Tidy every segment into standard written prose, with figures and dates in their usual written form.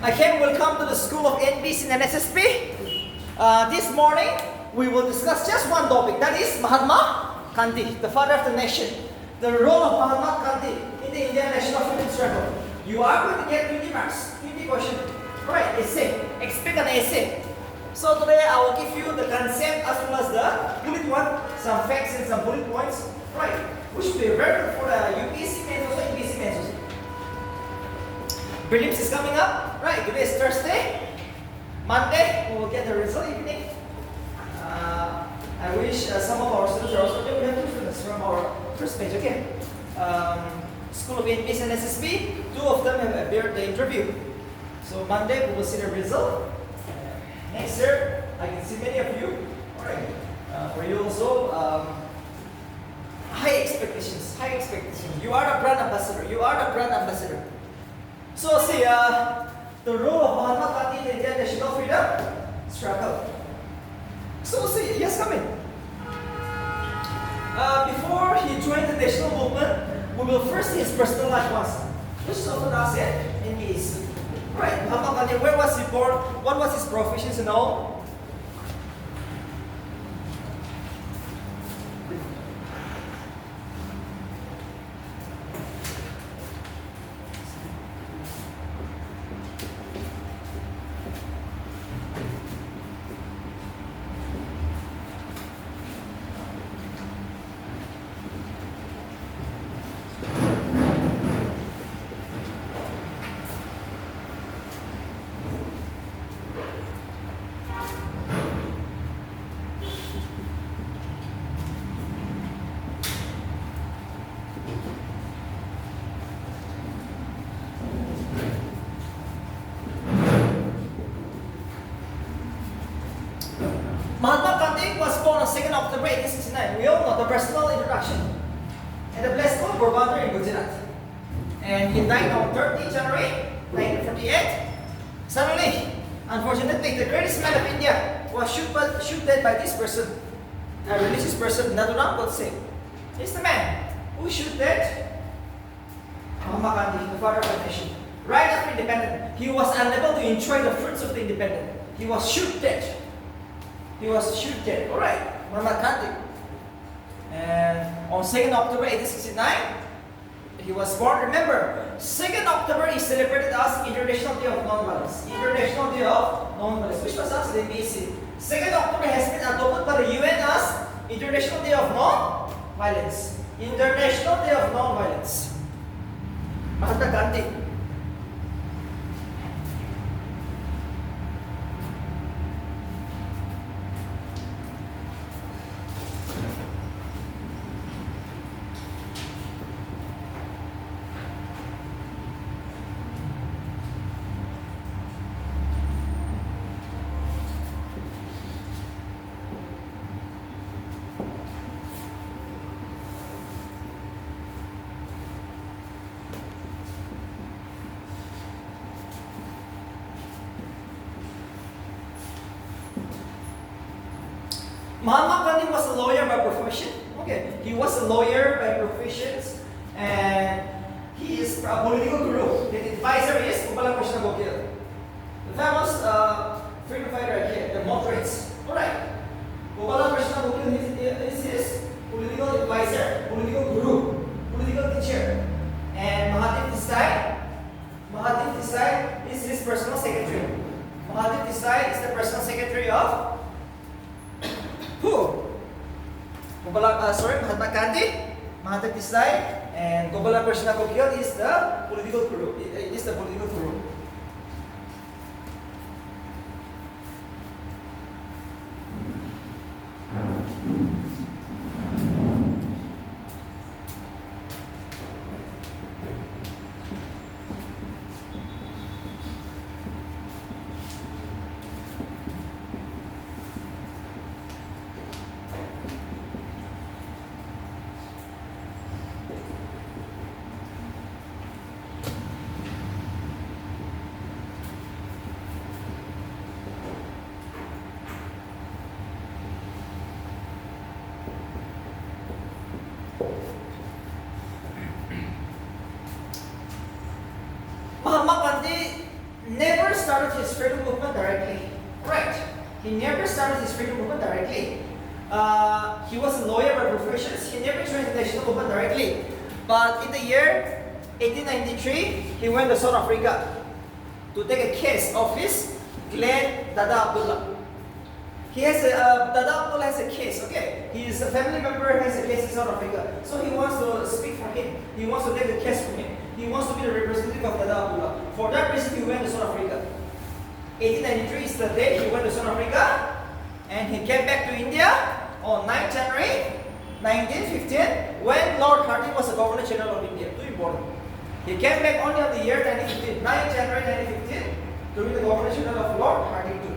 Again, welcome to the School of NBC and SSP. This morning, we will discuss just one topic, that is Mahatma Gandhi, the father of the nation. The role of Mahatma Gandhi in the Indian national freedom struggle. You are going to get 20 marks, 20 questions. Right, essay. Expect an essay. So today, I will give you the concept as well as the bullet one, some facts and some bullet points. Right, which will be very good for the UPSC mains also, NBC mains also. Prelims is coming up. Right, today is Thursday. Monday, we will get the result evening. I wish some of our students are also there. We have two students from our first page, okay? School of NBC and SSB, two of them have appeared the interview. So Monday, we will see the result. Next year, I can see many of you. Alright. For you also, high expectations, high expectations. You are a brand ambassador. You are a brand ambassador. So see, the role of Mahatma Gandhi in the Indian national freedom struggle. So see, yes, come in. Before he joined the national movement, we will first see his personal life once. Which is often asked in case. Right, Mahatma Gandhi, where was he born? What was his professions and all? Mahatma Gandhi was born on 2nd October 1869. We all know the personal introduction. At the place called Porbandar in Gujarat. And he died on 30 January 1948. Suddenly, unfortunately, the greatest man of India was shot dead by this person. A religious person, Naduram Godse. He's the man who shot dead Mahatma Gandhi, the father of the nation. Right after independence, he was unable to enjoy the fruits of the independence. He was shot dead. He was shot dead. Alright, Mahatma Gandhi. And on 2nd October 1869, he was born. Remember, 2nd October is celebrated as International Day of Non-Violence. International Day of Non-Violence, which was actually BC. 2nd October has been adopted by the UN as International Day of Non-Violence. International Day of Non-Violence. Mahatma Gandhi. Mahatma Gandhi was a lawyer by profession. Okay, he was a lawyer by profession, and he is a political guru. The advisor is Gopala Krishna Gokhale, the famous freedom fighter here, the moderates. Alright, Gopala Krishna Gokhale is his political advisor, political guru, political teacher, and Mahatma Desai is his personal secretary. Mahatma Desai is the personal secretary of who? Mahatma Gandhi, Mahatma Desai, and Gopala Krishna Gokhale is the political guru. It is the political guru. never started his freedom movement directly. Right. He never started his freedom movement directly. He was a lawyer by profession. He never joined the national movement directly. But in the year 1893, he went to South Africa to take a case of his late Dada Abdullah. Dada Abdullah has a case, okay? His family member has a case in South Africa. So he wants to speak for him. He wants to take the case for him. He wants to be the representative of Dada Abdullah. For that reason, he went to South Africa. 1893 is the day he went to South Africa. And he came back to India on 9th January 1915 when Lord Hardinge was the Governor General of India. Too important. He came back only on the year 1915, 9th January 1915 during the Governor General of Lord Hardinge too.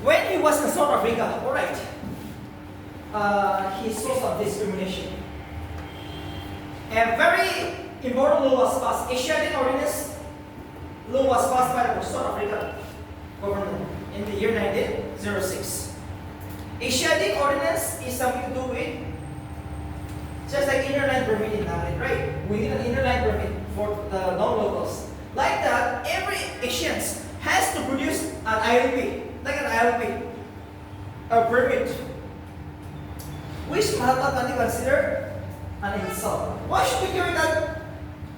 When he was in South Africa, alright, he saw some discrimination. A very important law was passed. Asiatic Ordinance law was passed by the South African government in the year 1906. Asiatic Ordinance is something to do with just like inner line permit in Thailand, right? We need an inner line permit for the non-locals. Like that, every Asians has to produce an ILP, like an ILP, a permit, which Mahatma Gandhi considered an insult. Why should we carry that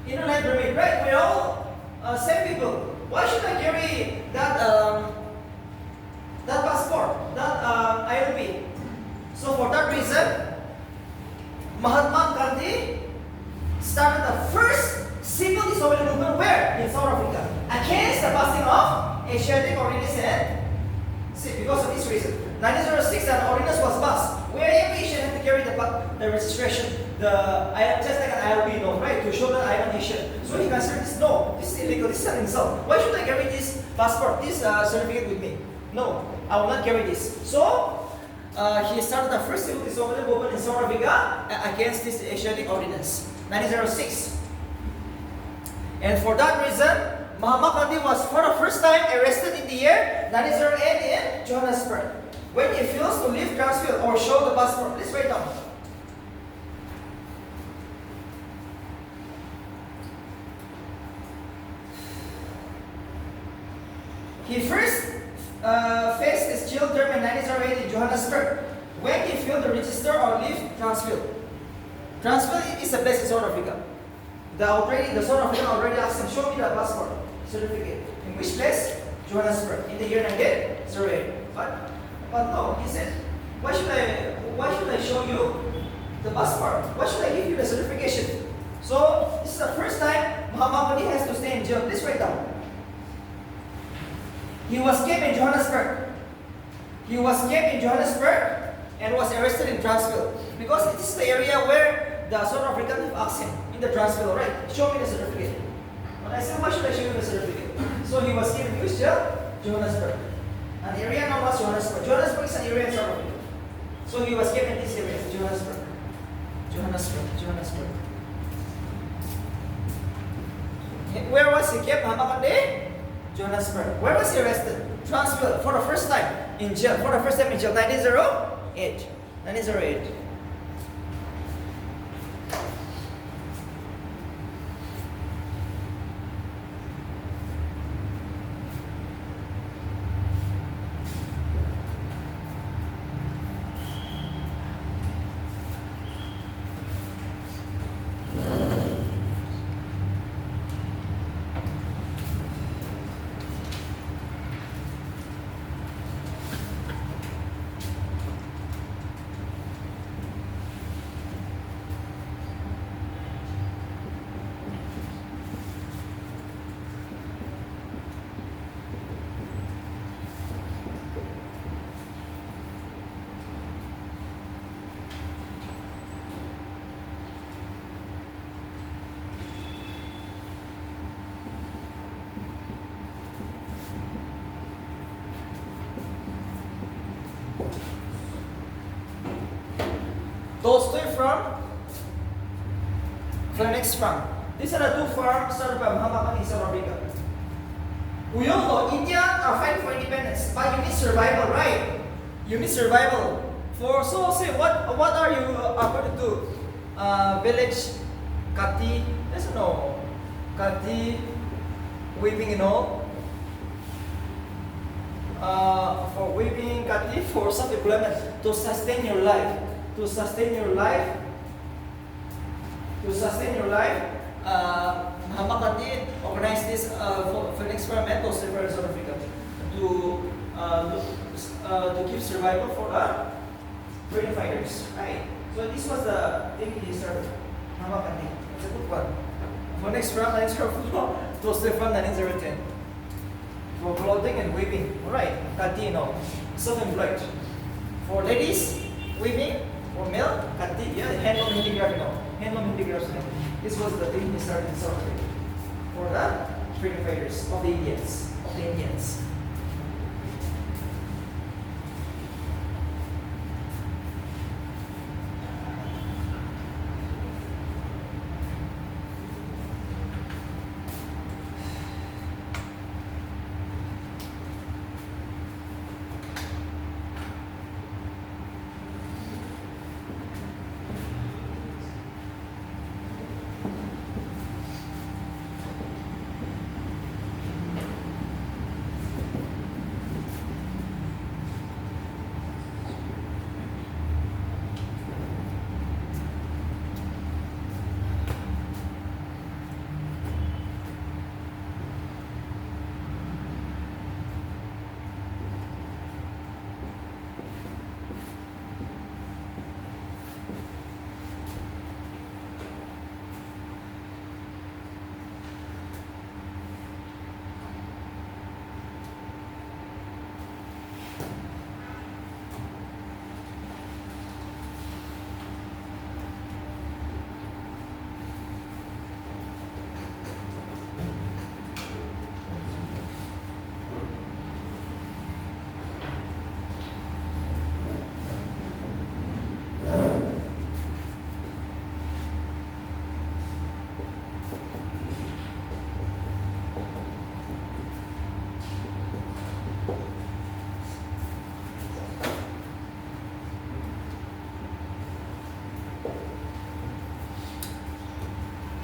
inner line permit, right? We're all same people. Why should I carry that that passport, that ILP? So for that reason, Mahatma Gandhi started the first civil disobedience movement where? In South Africa, against the passing of Asiatic Ordinance. And see, because of this reason, 1906 an ordinance was passed where every Asian had to carry the registration, just like an ILP, right, to show that I am Asian. So he considered this, no, this is illegal, this is an insult. Why should I carry this passport, this certificate with me? No, I will not carry this. So he started the first civil disobedience movement in South Africa against this Asiatic Ordinance, 1906. And for that reason, Mahatma Gandhi was for the first time arrested in the year 1908 in Johannesburg when he fails to leave Transfield or show the passport. Please write down. He first faced his jail term in 1908 in Johannesburg when he failed to register or leave Transfield. Transfield is a place in South Africa. The South African already asked him, show me the passport certificate. In which place? Johannesburg, in the year 1908. But no, he said, why should I show you the passport? Why should I give you the certification? So this is the first time Mahatma Gandhi has to stay in jail. Please write down. He was kept in Johannesburg. He was kept in Johannesburg and was arrested in Transfield because this is the area where the South Africans have asked him in the Transfield, right? Show me the certificate. When I said, why should I show you the certificate? So he was kept in which jail? Johannesburg. An area known as Johannesburg. Johannesburg is an area in South Africa. So he was kept in this area, Johannesburg. Johannesburg. Where was he kept, Mahatma Gandhi? Johannesburg. Where was he arrested? Transfield for the first time in jail. 1908. 1908. Tolstoy from Phoenix farm. These are the two farms started by Mahatma in South Africa. We all know India are fighting for independence, but you need survival, right? You need survival. So say what are you going to do? Village, kati, there's no kati, weaving and all. For weaving, kati, for self-employment, to sustain your life. Mahatma Gandhi organized this for an experimental civil in South Africa to keep survival for the freedom fighters, right? So this was the thing he started. Mahatma Gandhi. It's a good one. For next round, 1904 to from 1910 for clothing and weaving. Alright, Gandhi, self-employed. For ladies, weaving. For male, Gandhi, handloom handicraft, handloom handicraft. This was the thing he started in South Africa for the freedom fighters of the Indians.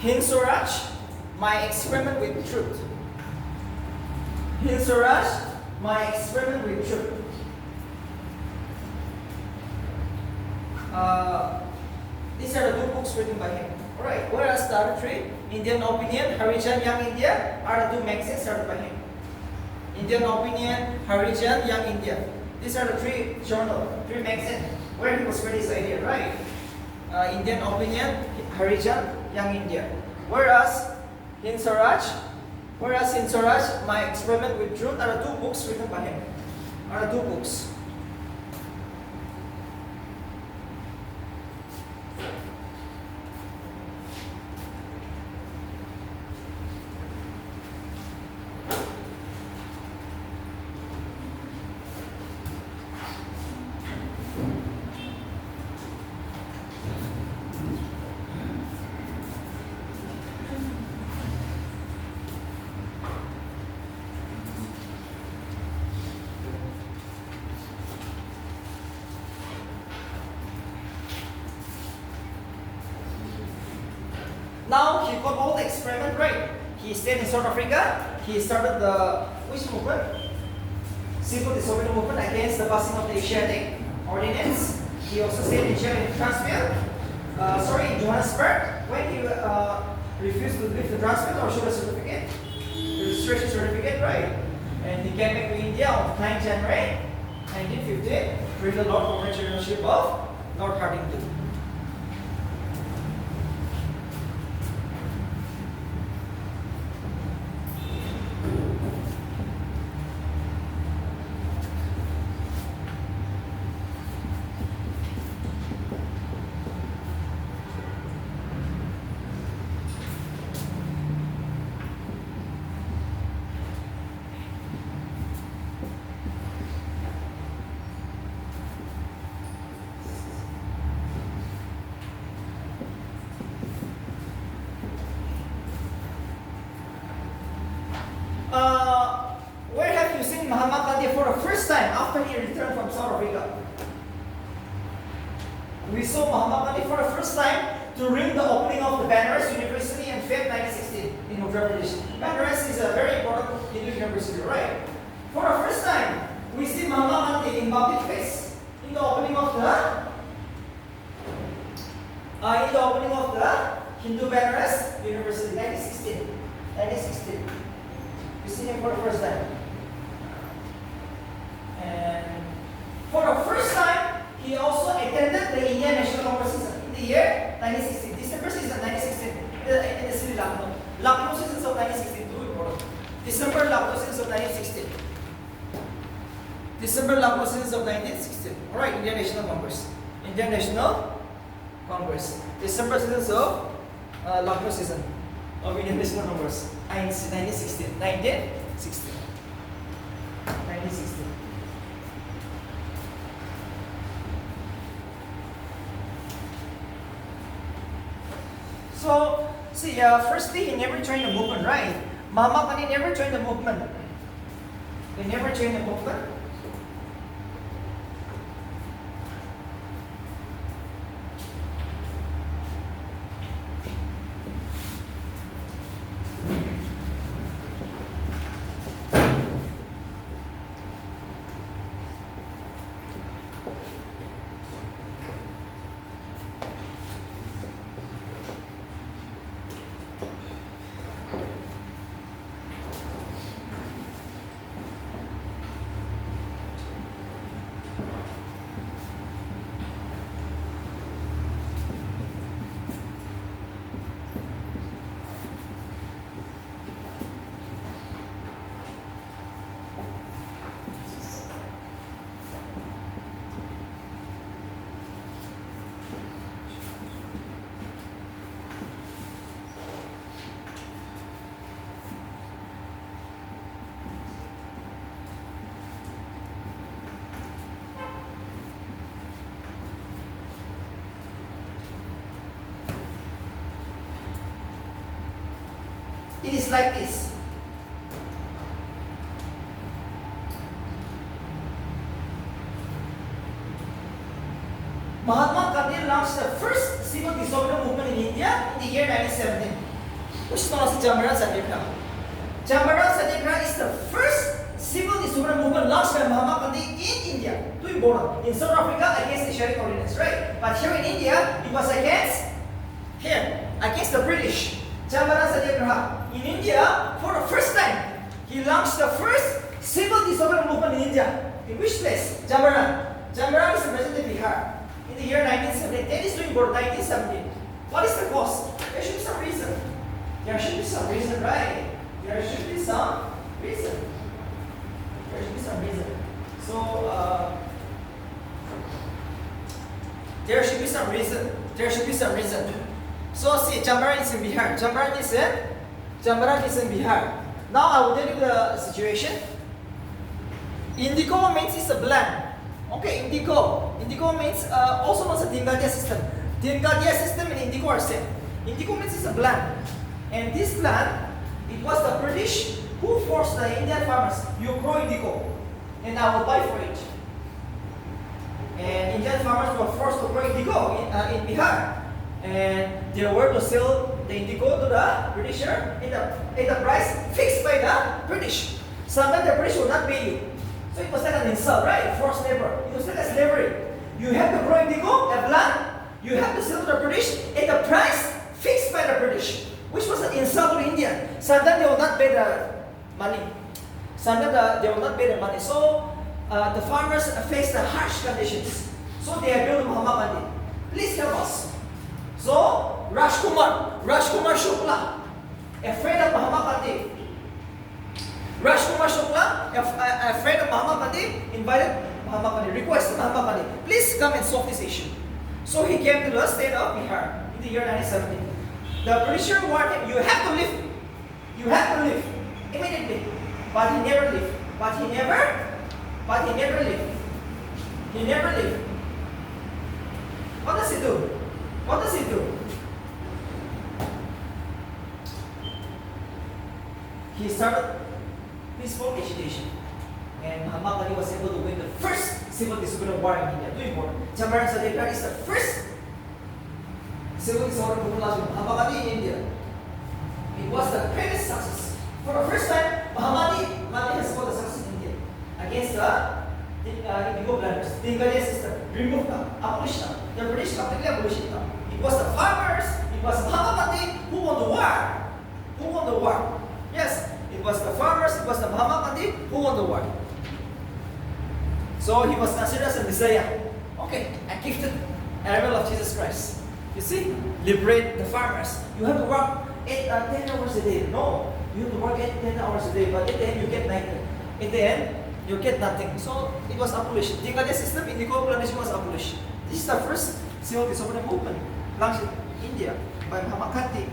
Hind Swaraj, my experiment with truth. Hind Swaraj, my experiment with truth. These are the two books written by him. Alright, whereas the other three, Indian Opinion, Harijan, Young India, are the two magazines started by him. Indian Opinion, Harijan, Young India. These are the three magazines where he was spreading his idea, right? Indian Opinion, Harijan, Young India. Whereas Hind Swaraj, My Experiment with Truth are the two books written by him. Now he got all the experiment right. He stayed in South Africa. He started the which movement? Civil disobedience movement against the passing of the Asiatic Ordinance. He also stayed in jail in in Johannesburg, when he refused to leave the Transvaal or show a certificate, registration certificate, right? And he came back to India on 9 January 1915 with the Lord Governor Generalship of Lord Hardington. the first time after he returned from South Africa, we saw Mahatma Gandhi for the first time to ring the opening of the Banaras University in Feb 1916 in Uttar Pradesh. Banaras is a very important Hindu university, right? For the first time, we see Mahatma Gandhi in public face in the opening of the Hindu Banaras University, 1916. 1916. We see him for the first time. And for the first time, he also attended the Indian National Congress in the year 1916. December season 1916 in the city Lucknow. Lucknow seasons of 1916, too important. December Lucknow seasons of 1916. December Lucknow seasons of 1916. Alright, Indian National Congress. Indian National Congress. December seasons of Lucknow season of Indian National Congress. 1916. 1916. 1916. So, see, firstly, he never joined the movement, right? Mahatma Gandhi never joined the movement. He never joined the movement. It is like this. Mahatma Gandhi launched the first civil disobedience movement in India in the year 1917, which is known as Jamara Satyagraha. Jamara Satyagraha is the first civil disobedience movement launched by Mahatma Gandhi in India. Too important. In South Africa, against the Shariah ordinance, right? But here in India, it was against the British. Jamara Satyagraha. In India, for the first time, he launched the first civil disobedience movement in India. In which place? Jamara. Jamara is present in Bihar in the year 1917. That is too important, 1917. What is the cause? There should be some reason. There should be some reason, right? There should be some reason. There should be some reason. So, there should be some reason. There should be some reason. So, see, Jamara is in Bihar. Jamara is in Bihar. Now, I will tell you the situation. Indigo means it's a blend. Okay, indigo. Indigo means also known as a Dingadia system. Dingadia system and indigo are same. Indigo means it's a blend. And this blend, it was the British who forced the Indian farmers, you grow indigo, and I will buy for it. And Indian farmers were forced to grow indigo in Bihar. And they were to sell the indigo to the Britisher at the price fixed by the British. Sometimes the British will not pay you. So it was like an insult, right? Forced labor. It was like a slavery. You have to grow indigo, a plant. You have to sell to the British at the price fixed by the British, which was an insult to India. Sometimes they will not pay the money. Sometimes they will not pay the money. So the farmers face the harsh conditions. So they appeal to Mahatma Gandhi. Please help us. So Rajkumar Shukla, afraid of Mahatma Gandhi. Rajkumar Shukla, afraid of Mahatma Gandhi, invited Mahatma Gandhi, requested Mahatma Gandhi, please come and solve this issue. So he came to the state of Bihar in the year 1917. The Britisher warned him, you have to leave. You have to leave immediately. But he never left. But he never left. He never left. What does he do? What does he do? He started peaceful agitation. And Mahatma Gandhi was able to win the first civil disorder war in India. Two important. Chambara Satyagraha is the first civil disorder movement of Mahatma Gandhi in India. It was the greatest success. For the first time, Mahatma Gandhi has got a success in India against the indigo planters. The Ingalian system removed them, abolished them. The British completely abolished them. It was the farmers, it was Mahatma Gandhi who won the war. Who won the war? Yes, it was the farmers, it was the Mahatma Gandhi who won the war. So he was considered as a Messiah. Okay, a gifted arrival of Jesus Christ. You see, liberate the farmers. You have to work 10 hours a day. No, you have to work 10 hours a day, but at the end you get nothing. At the end, you get nothing. So it was abolished. The Gandhi system in the colonization was abolished. This is the first civil disobedience movement launched in India by Mahatma Gandhi.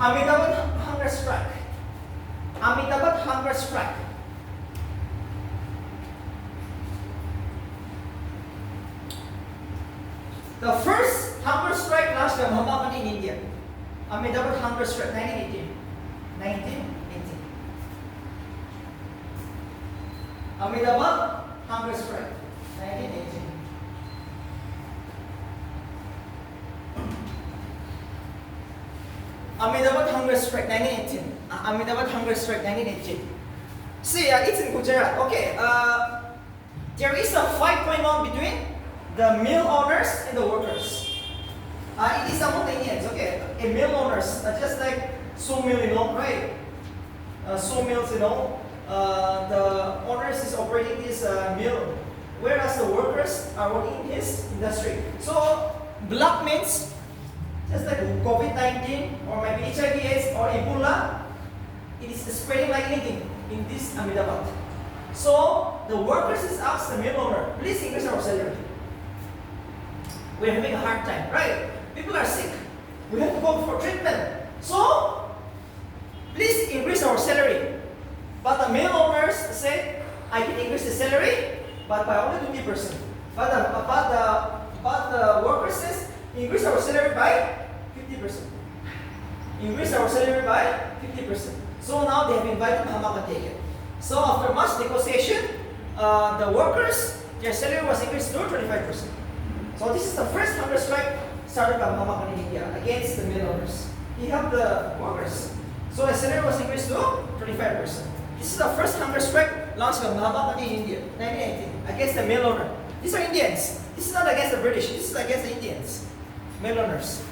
Ahmedabad hunger strike. Ahmedabad hunger strike. The first hunger strike launched by Mahatma Gandhi in India. Ahmedabad hunger strike, 1918. 1918. Ahmedabad hunger strike, 1918. Ahmedabad hunger strike, 1918. Ahmedabad hunger strike, 1918. See, it's in Gujarat. Okay, there is a fight going on between the mill owners and the workers. It is among the Indians. Okay, mill owners, just like sawmill, right? Sawmills, the owners is operating this mill, whereas the workers are working in his industry. So black means just like COVID-19 or maybe HIV/AIDS or Ebola, it is spreading like anything in this Ahmedabad. So the workers is asked the mill owner, please increase our salary. We're having a hard time, right? People are sick. We have to go for treatment. So please increase our salary. But the mill owners say, I can increase the salary, but by only 20%. But the workers says, increase our salary by 50%. Increase our salary by 50%. So now they have invited Mahatma Gandhi again. So after much negotiation, the workers, their salary was increased to 25%. So this is the first hunger strike started by Mahatma Gandhi in India against the mill owners. He helped the workers. So the salary was increased to 25%. This is the first hunger strike launched by Mahatma Gandhi in India, 1918, against the mill owner. These are Indians. This is not against the British. This is against the Indians, mill owners.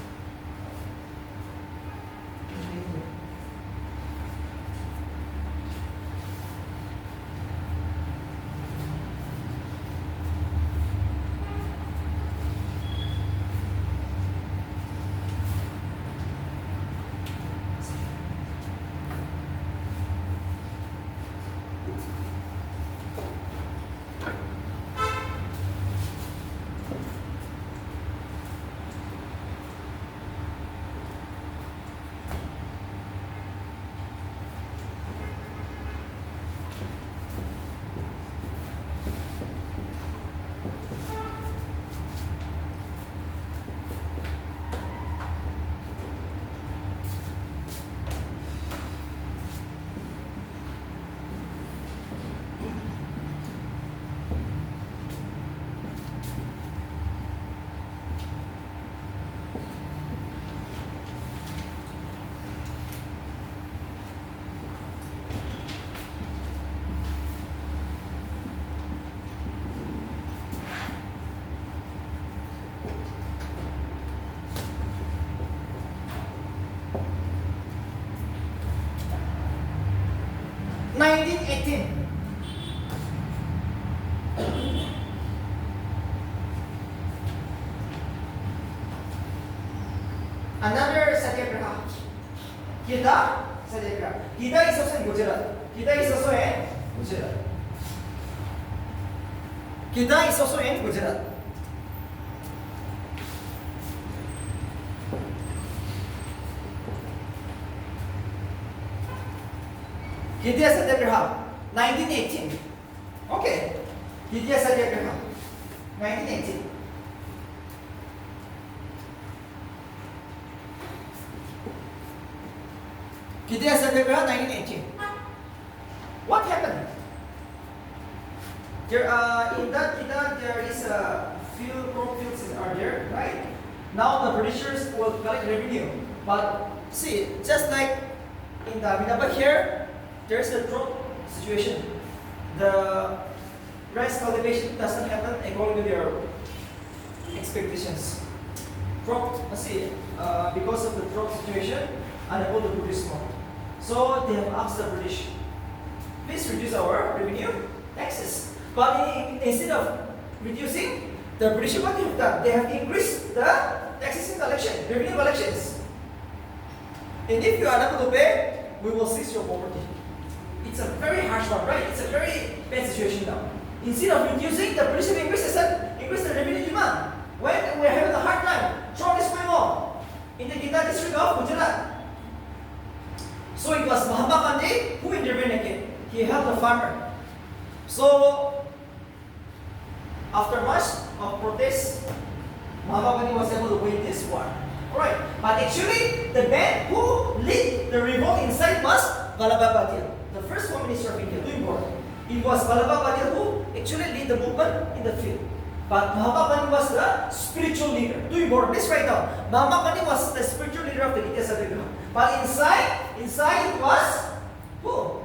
1918. Another satyagraha. Gita satyagraha. Gita is also in Gujarat. Gita is also in Gujarat. Gita is also in Gujarat. Gita satyagraha, 1918. Okay. Gita satyagraha, 1918. Gita satyagraha, 1918. What happened? There, in that Gita, there is a few crop fields are there, right? Now the Britishers will collect revenue, but see, just like in the Amitabha here, there is a drought situation. The rice cultivation doesn't happen according to their expectations. Crop, see, because of the drought situation, unable to produce more. So they have asked the British, please reduce our revenue taxes. But instead of reducing, the British what they have done? They have increased the taxes collection, revenue collections. And if you are unable to pay, we will seize your property. It's a very harsh one, right? It's a very bad situation now. Instead of reducing, the British have increased the revenue demand. When we are having a hard time, drought is going on in the Gita district of Gujarat. So it was Mahatma Gandhi who intervened again. He helped the farmer. So after much of protest, Mahatma Gandhi was able to win this war. Alright, but actually the man who led the revolt inside was Vallabhbhai Patel, the first Home Minister of India, doing war. It was Vallabhbhai Patel who actually led the movement in the field. But Mahatma Gandhi was the spiritual leader. Doing war. Please write down. Mahatma Gandhi was the spiritual leader of the Gita Satyagraha. But inside it was who?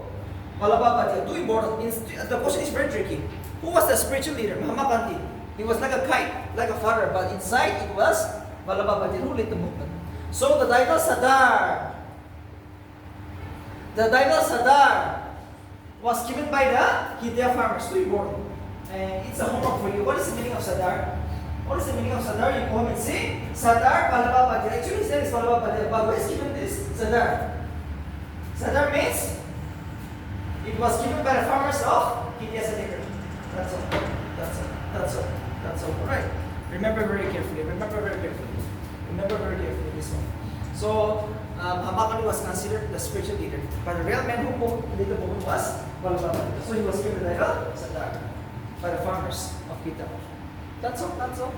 Vallabhbhai Patel. Doing war. The question is very tricky. Who was the spiritual leader? Mahatma Gandhi. He was like a kite, like a father. But inside it was Vallabhbhai Patel who led the movement. So the title Sardar. The title Sardar was given by the Gita farmers. Doing war. And it's a homework for you. What is the meaning of Sardar? What is the meaning of Sardar? You go home and see Sardar Vallabhbhai Patel. Actually his name is Vallabhbhai Patel, but who is given this? Sardar. Sardar means it was given by the farmers of Gita Satyagraha. That's all. That's all. That's all. That's all. Alright. Remember very carefully. Remember very carefully. Remember very carefully this one. So Mahatma Gandhi was considered the spiritual leader, but the real man who led the movement was Vallabhbhai Patel. So he was given the title Sardar by the farmers of Gita. That's all. That's all.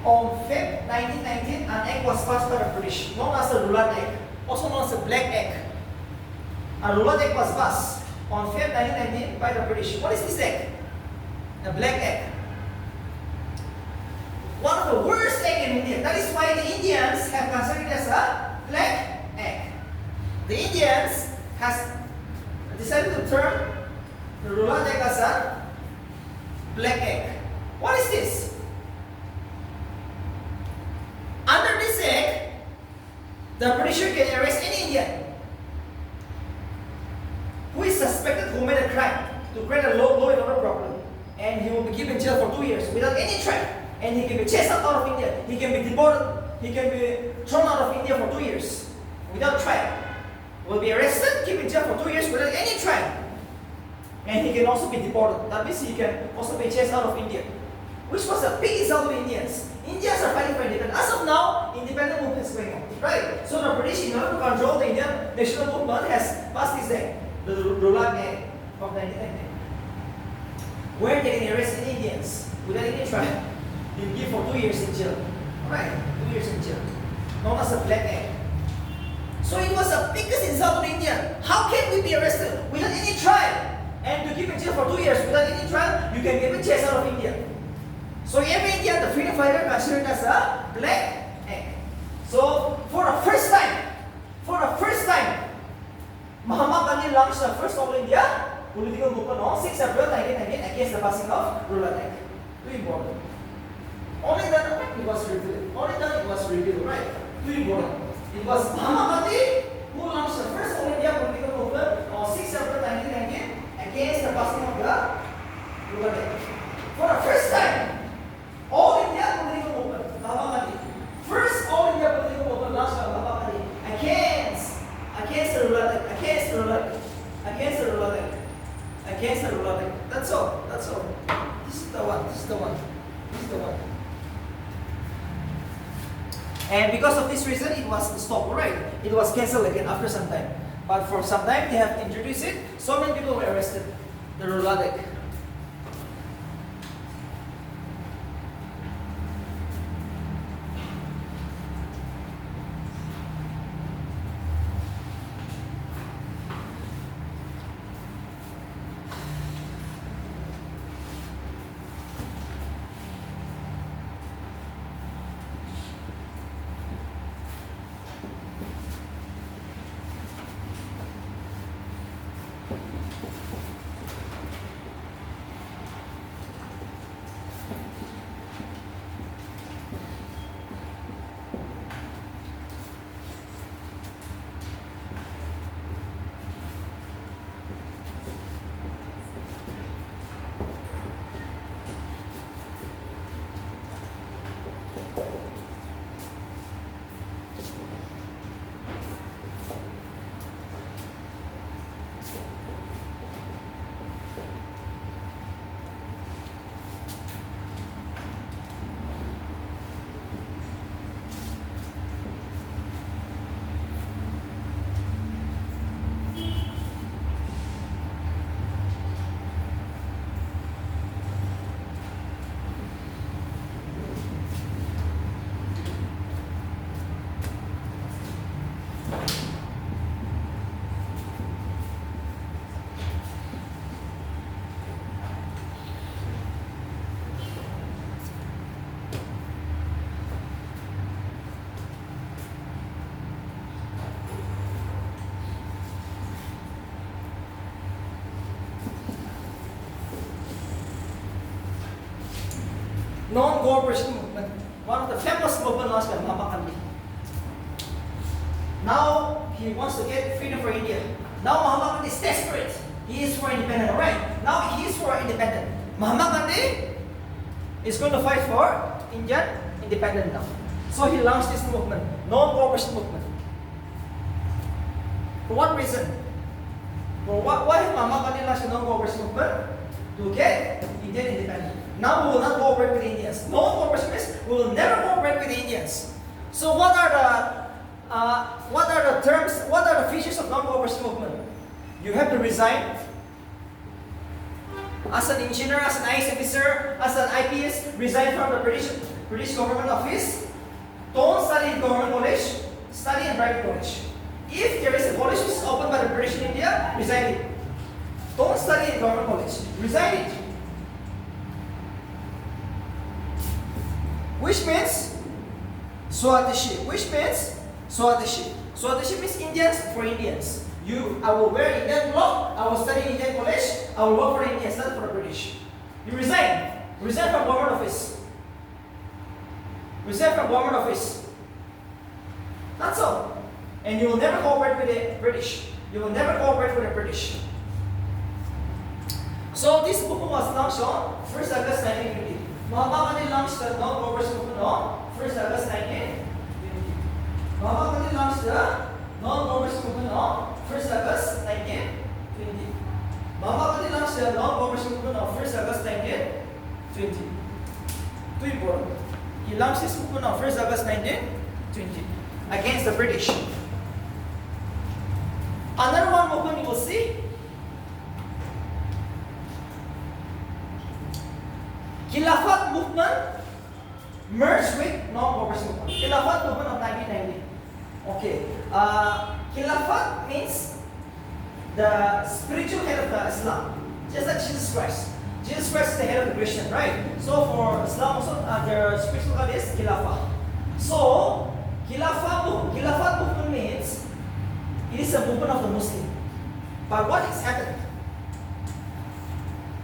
On 5th, 1919, an egg was passed by the British, known as the roulette egg, also known as the black egg. A roulette egg was passed on 5th, 1919 by the British. What is this egg? The black egg. One of the worst egg in India. That is why the Indians have considered it as a black egg. The Indians has decided to term the roulette egg as a black egg. What is this? Under this egg, the Britisher can arrest any Indian who is suspected who made a crime to create a law and order problem, and he will be given jail for 2 years without any trial, and he can be chased out of India. He can be deported. He can be thrown out of India for 2 years without trial. Will be arrested, kept in jail for 2 years without any trial, and he can also be deported. That means he can also be chased out of India, which was a big insult to Indians. Indians are fighting for independence. As of now, independent movement is going on, right? So the British, in order to control the Indian national movement, has passed this egg, the roulette egg of 1919, where they can arrest any Indians without any trial. They give for 2 years in jail, right? 2 years in jail, known as a black egg. So it was the biggest insult to the Indian. How can we be arrested without any trial and to keep in jail for 2 years without any trial? You can even chase out of India. So every Indian, the freedom fighter, considered as a black egg. So for the first time, Mahatma Gandhi launched the first All India political movement on 6 April 1919 against the passing of roulette egg. Too important. Only then it was revealed. Right? Too important. It was Mahatma Gandhi who launched the first All India political movement on 6 April 1919 against the passing of the roulette egg. For the first time, All India political movement, Mahatma Gandhi. First All India political movement launched by Mahatma Gandhi against the roulette egg, against the roulette egg. That's all. This is the one. And because of this reason, it was stopped, right? It was cancelled again after some time. But for some time, they have introduced it. So many people were arrested. The roulette egg. Non-cooperation movement, one of the famous movement launched by Mahatma Gandhi. Now he wants to get freedom for India. Now Mahatma Gandhi is desperate. He is for independence, right? Now he is for independence. Mahatma Gandhi is going to fight for Indian independence now. So he launched this movement, non-cooperation movement. For what reason? Why Mahatma Gandhi launched the non-cooperation movement? To get Indian independence. Now we will not cooperate with the Indians. Non-cooperation means we will never cooperate with the Indians. So what are the terms? What are the features of non-cooperation movement? You have to resign as an engineer, as an IAS officer, as an IPS, resign from the British government office. Don't study in government college, study in private college. If there is a college which is opened by the British in India, resign it. Don't study in government college, resign it. Which means Swadeshi. Which means Swadeshi. Swadeshi means Indians for Indians. I will wear Indian clothes, I will study in Indian college, I will work for the Indians, not for the British. You resign. Resign from government office. Resign from government office. That's all. And you will never cooperate with the British. You will never cooperate with the British. So this movement was launched on 1st August 1920. Mahatma Gandhi launched the non-government movement on 1st August 1920. Mahatma Gandhi launched the non-government movement on 1st August 1920. Mahatma Gandhi launched the non-government movement on 1st August 1920. Too important. He launched this movement on 1st August 1920 against the British. Another one movement you will see. Khilafat movement merged with non-government movement. Khilafat movement of 1990. Okay. Khilafat means the spiritual head of the Islam, just like Jesus Christ. Jesus Christ is the head of the Christian, right? So for Islam also, their spiritual God is Khilafat. So Khilafat movement means it is a movement of the Muslim. But what has happened?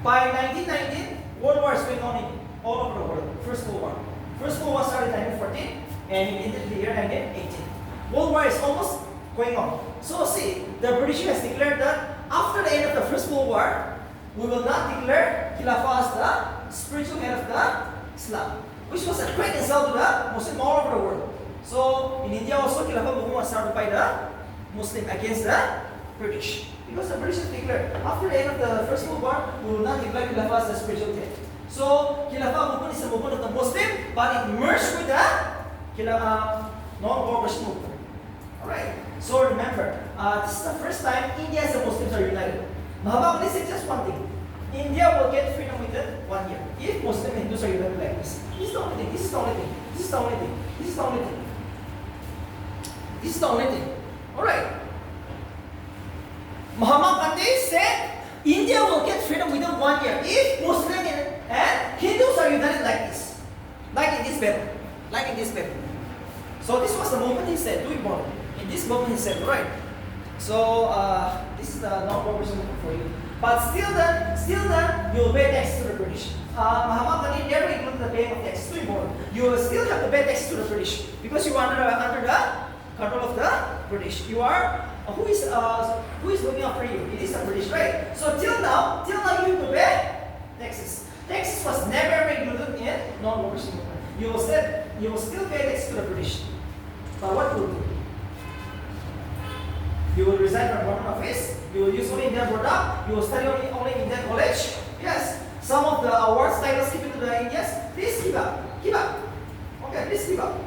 By 1919, World War is going on all over the world. First World War. First World War started in 1914 and it ended the year 1918. World War is almost going on. So see, the British has declared that after the end of the First World War, we will not declare Khilafah as the spiritual head of the Islam, which was a great insult to the Muslim all over the world. So in India also, Khilafah movement was started by the Muslim against the British. Because the British has declared, after the end of the First World War, we will not declare Khilafah as the spiritual head. So Khilafah movement is a movement of the Muslim, but it merged with the non-government movement. Alright, so remember, this is the first time India and the Muslims are united. Mahatma Gandhi said just one thing: India will get freedom within 1 year if Muslim and Hindus are united like this. This is the only thing. This is the only thing. This is the only thing. This is the only thing. This is the only thing. Alright. Mahatma Gandhi said India will get freedom within 1 year if Muslim and Hindus are united like this. Like in this battle. Like in this battle. So this was the moment he said, do it more. In this moment he said, right. So this is the non-government movement for you. But still then, you will pay tax to the British. Mahatma Gandhi never included the paying of tax. Too important. You will still have to pay tax to the British because you are under the control of the British. You are who is looking after you? It is the British, right? So till now you have to pay taxes. Taxes was never included in non-government movement. You will still pay tax to the British. But what will you do? You will resign from government office. You will use only Indian product. You will study only Indian college. Yes. Some of the awards titles given to the Indians, please give up. Give up. Okay, please give up.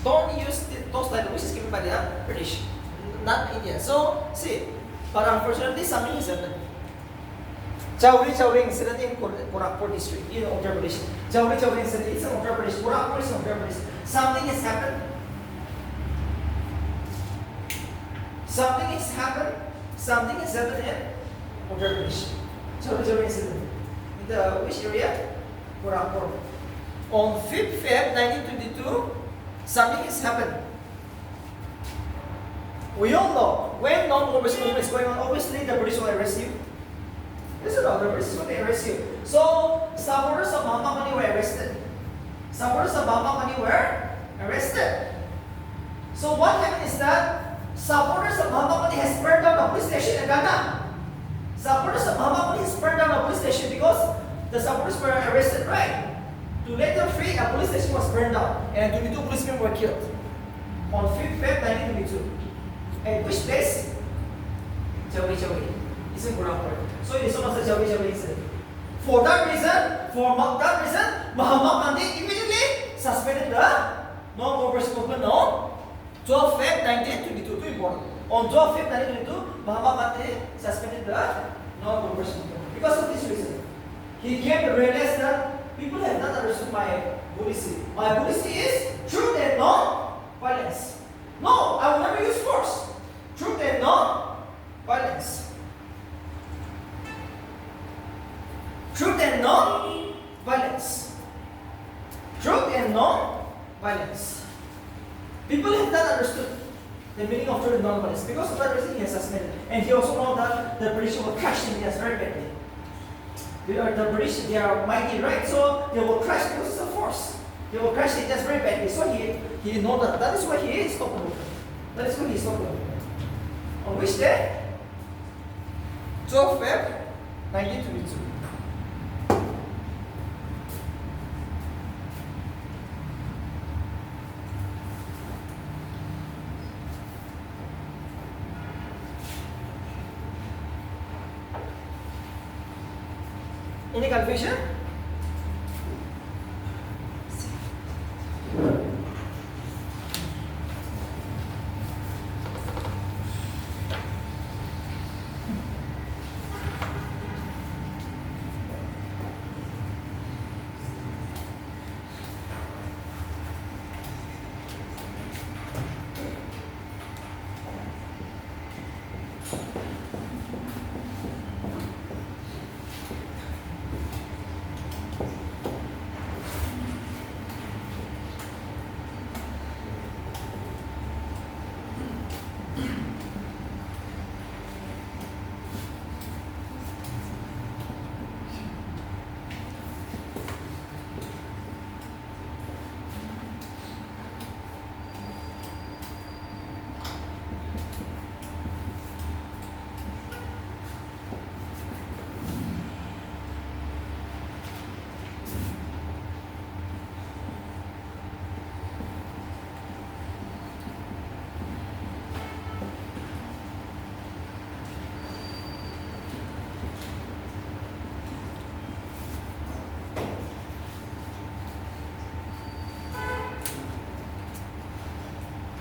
Don't use those titles which is given by the British, not India. So see, but unfortunately something is happening. Chowri incident in Gorakhpur district in Uttar Pradesh. Chowri incident is in Uttar Pradesh. Gorakhpur is in Uttar Pradesh. Something has happened. Something has happened in Uttar Pradesh. Chowri incident. In the which area? Gorakhpur. On 5th Feb 1922, something has happened. We all know when non-government movement is going on, obviously the British will arrest you. Yes or no? The British will arrest you. So supporters of Mahatma Gandhi were arrested. So what happened is that supporters of Mahatma Gandhi has burned down the police station in Ghana. Supporters of Mahatma Gandhi has burned down the police station because the supporters were arrested, right? To let them free, a police station was burned down and 22 policemen were killed on 5th Feb 1922. At which place? Chowri. It's in Gorakhpur. So it is known as the Chowri incident. For that reason, Mahatma Gandhi immediately suspended the non-government movement on 12 Feb 1922. Too important. On 12 Feb 1922, Mahatma Gandhi suspended the non-government movement. Because of this reason. He came to realize that people have not understood my policy. My policy is truth and non-violence. No, I will never use force. Truth and non-violence. Truth and non-violence. Truth and non-violence. People have not understood the meaning of truth and non-violence. Because of that reason, he assassinated. And he also knows that the British will crush him very badly. The British, they are mighty, right? So they will crush because of force. They will crush it just very badly. So he knows that. That is why he is stopped. That is why he is stopped. On which day? 12 Feb 1922. Any confusion?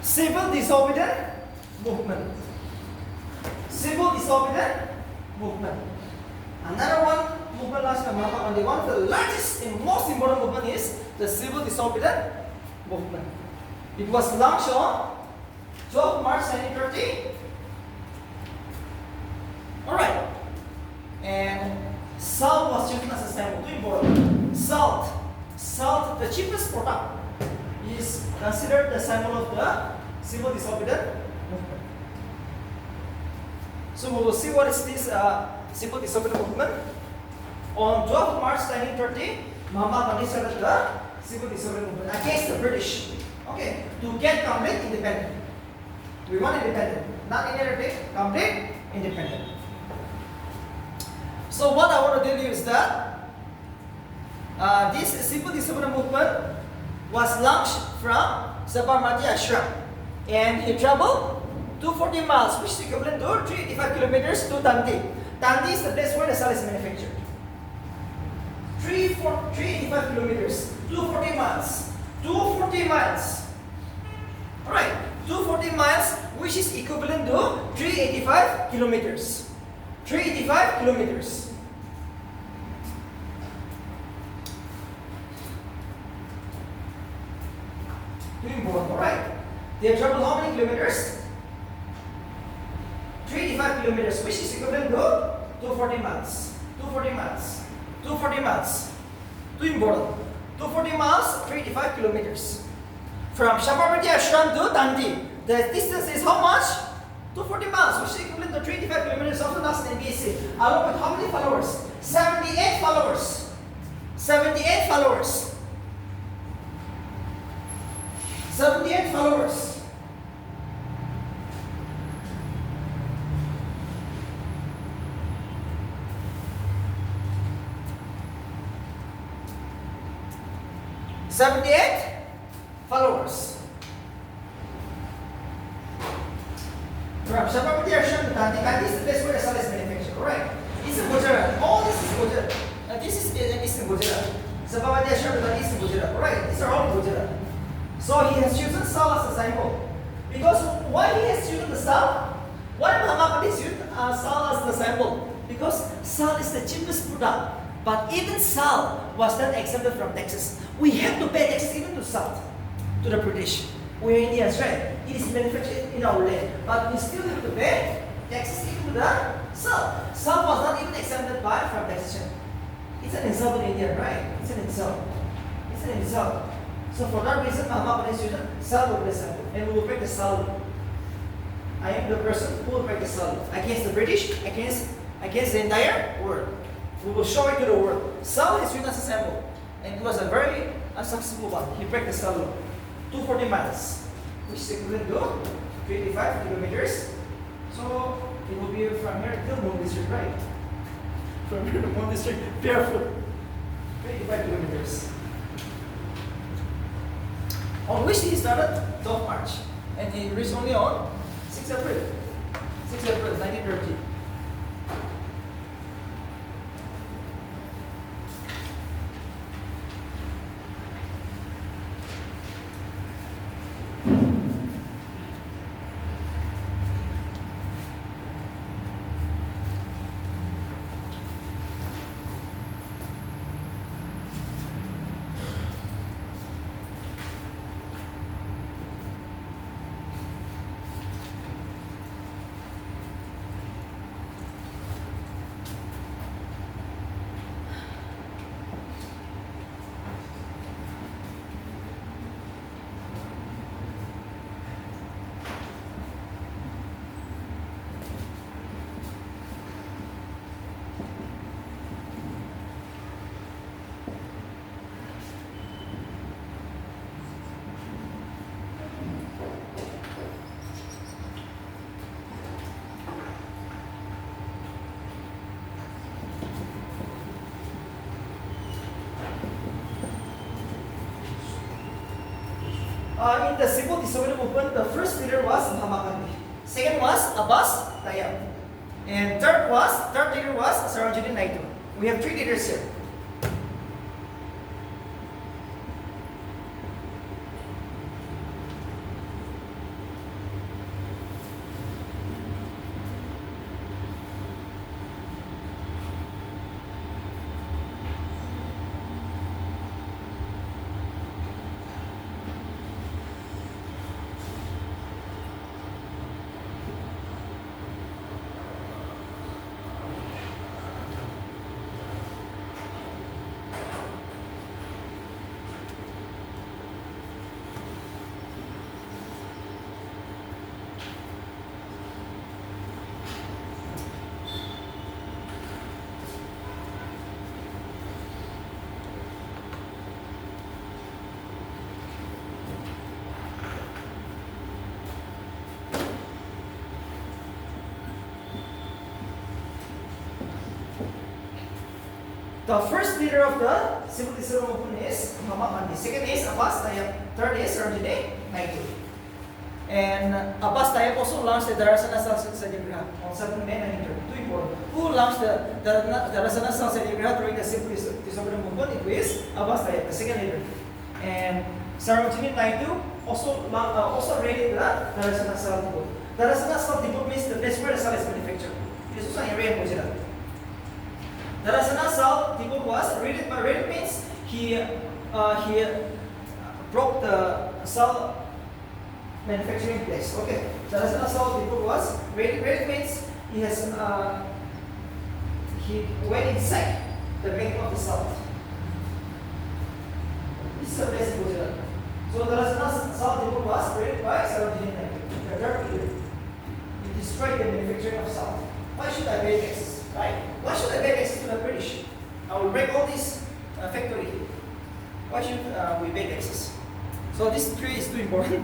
Civil disobedient movement. Civil disobedient movement. Another one movement launched by Mahatma Gandhi. One of the largest and most important movement is the civil disobedient movement. It was launched on 12 March 1930. Alright. And salt was chosen as a symbol. Too important. Salt, the cheapest product, is considered the symbol of the civil disobedient movement. So we will see what is this civil disobedient movement. On 12 March 1930, Mahatma Gandhi started the civil disobedient movement against the British. Okay, to get complete independence. We want independence, not any other thing, complete independence. So what I want to tell you is that this civil disobedient movement was launched from Sabarmati Ashram, and he traveled 240 miles, which is equivalent to 385 kilometers to Dandi. Dandi is the place where the salt is manufactured. 385 kilometers, 240 miles, 240 miles. Alright, 240 miles, which is equivalent to 385 kilometers. 385 kilometers. Alright. They have traveled how many kilometers? 385 kilometers, which is equivalent to 240 miles. 240 miles. 240 miles. Too important. 240 miles, 385 kilometers. From Sabarmati Ashram to Dandi. The distance is how much? 240 miles, which is equivalent to 385 kilometers, also known in BC. Along with how many followers? 78 followers. 78 followers. 78 followers. Followers. From Sabarmati Ashram to Dandi. Dandi is the place where the salt is manufactured, correct? This is Gujarat. All this is Gujarat. This is in Gujarat. Sabarmati Ashram to Dandi is in Gujarat, right? These are all in Gujarat. So he has chosen salt as a symbol. Because why he has chosen the salt? Why Mahatma has chosen salt as the symbol? Because salt is the cheapest product. But even salt was not exempted from taxes. We have to pay taxes even to salt, to the British. We are Indians, right? It is manufactured in our land. But we still have to pay taxes even to the salt. Salt was not even exempted from taxation. It's an insult to India, right? It's an insult. It's an insult. So for that reason, Mahatma constitution, salt will be exempted. And we will break the salt. I am the person who will break the salt against the British, against the entire world. We will show it to the world. Salt is Yunus' symbol. And it was a very successful one. He broke the salt law. 240 miles, which is equivalent to 25 kilometers. So it will be from here till Moon District, right? From here to Moon District, barefoot. 25 kilometers. On which he started 12 March. And he reached only on 6 April. 6 April 1930. In the civil disobedience movement, the first leader was Mahatma Gandhi. Second was Abbas Tayyab. And third leader was Sarojini Naidu. We have 3 leaders here. The first leader of the civil disobedience movement is Mahatma Gandhi. Second is Abbas Tayyab. Third is Sarojini Naidu. And Abbas Tayyab also launched the Darasana Satyagraha on 7 May 1932. Too important. Who launched the Darasana Satyagraha during the civil disobedience movement? It was Abbas Tayyab, the second leader. And Sarojini Naidu also raided the Darasana Salt Depot. Darasana Salt Depot means the place where the salt is manufactured. It is also an area in Gujarat. Darasana Salt Depot was raided, but raided means he broke the salt manufacturing place. Okay, Darasana Salt Depot was raided. Raided means he went inside the making of the salt. This is a place in Gujarat. So Darasana Salt Depot was raided by Sarojini Naidu, the third leader. He destroyed the manufacturing of salt. Why should I pay taxes? Right? Why should I pay taxes to the British? I will break all this factory. Why should we pay taxes? So this tree is too important.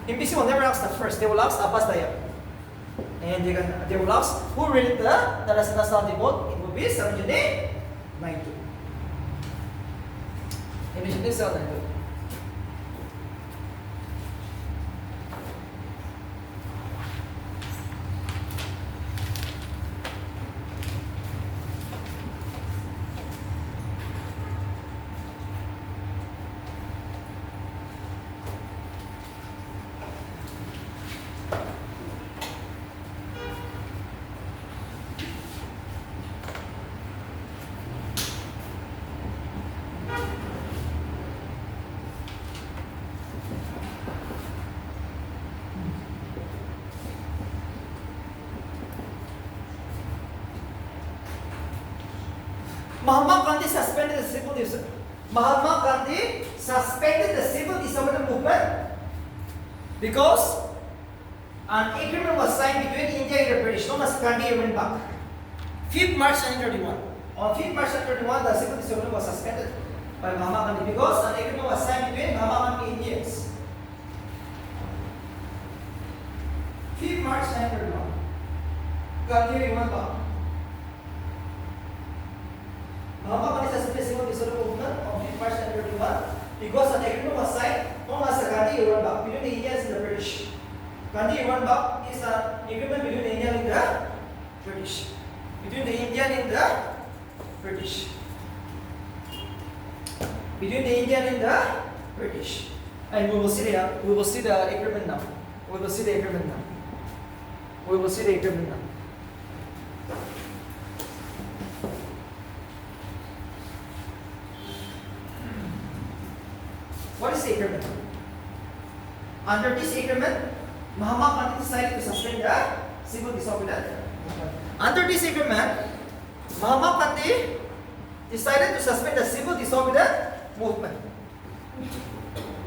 NBC will never ask the first. They will ask Abbas Tayyab. And they will ask who raided the Darasana Salt Depot. It will be Sarojini Naidu. Sarojini Naidu. Mahatma Gandhi suspended the civil disobedience. Mahatma Gandhi suspended the civil disobedience movement because an agreement was signed between India and the British, known as Gandhi Agreement Back. 5th March 1931. On 5th March 1931, the civil disobedience was suspended by Mahatma Gandhi because an agreement was signed between Mahatma Gandhi and Indians. 5th March 1931. Gandhi Agreement Back. Mahatma Gandhi suspended the civil disobedience movement on 5th March 1931 because an agreement was signed known as the Gandhi Agreement Back between the Indians and the British. Gandhi Agreement Back is an agreement between the Indian and the British. Between the Indian and the British. Between the Indian and the British. And we will see the agreement now. We will see the agreement now. We will see the agreement now. What is the agreement? Under this agreement, Mahatma Gandhi decided to suspend the civil disobedience. Under this agreement, Mahatma Gandhi decided to suspend the civil disobedience movement.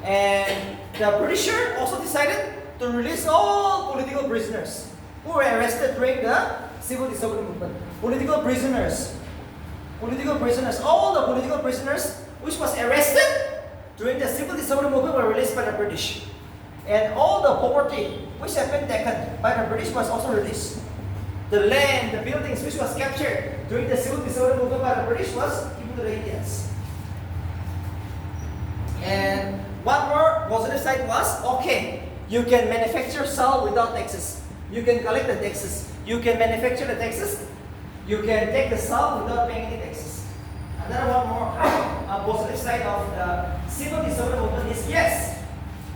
And the British also decided to release all political prisoners who were arrested during the civil disobedience movement. Political prisoners, all the political prisoners which was arrested during the civil disobedience movement were released by the British. And all the property which had been taken by the British was also released. The land, the buildings which was captured during the civil disobedience movement by the British was given to the Indians. And one more positive side was, okay, you can manufacture salt without taxes. You can collect the taxes. You can manufacture the taxes. You can take the salt without paying any taxes. Another one more positive side of the civil disobedience movement is, yes,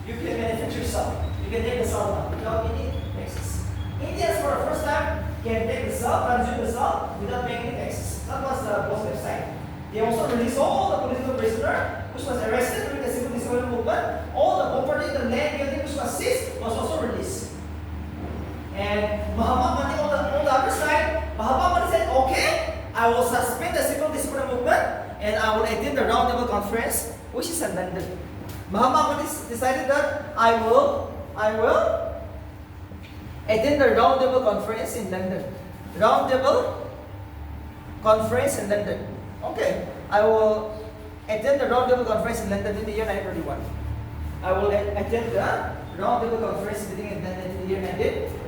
you can manufacture salt. You can take the salt without any taxes. Indians for the first time can take the salt, consume the salt without paying any taxes. That was the positive side. They also released all the political prisoners which was arrested during the civil disobedience movement. All the property, the land building which was seized was also released. And Mahatma Gandhi on the other side, Mahatma Gandhi said, okay, I will suspend the civil disobedience movement and I will attend the round table conference which is in London. Mahatma Gandhi decided that I will attend the round table conference in London. Round table conference in London. Okay, I will attend the round table conference in London in the year 1931. I will attend the round table conference meeting in London in the year 1931.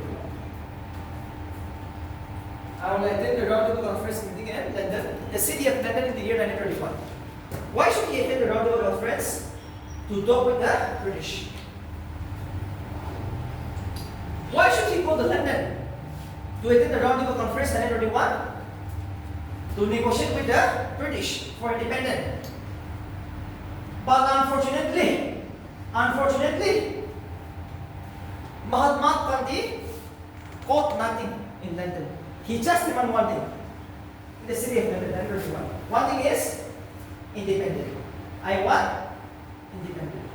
I will attend the round table conference meeting in London, the city of London in the year 1931. Why should he attend the round table conference? To talk with the British. Why should he go to London? To attend the round table conference in 1931? To negotiate with the British for independence. But unfortunately, Mahatma Gandhi got nothing in London. He just demanded one thing in the city of London, 1931. One thing is independent. I want independent.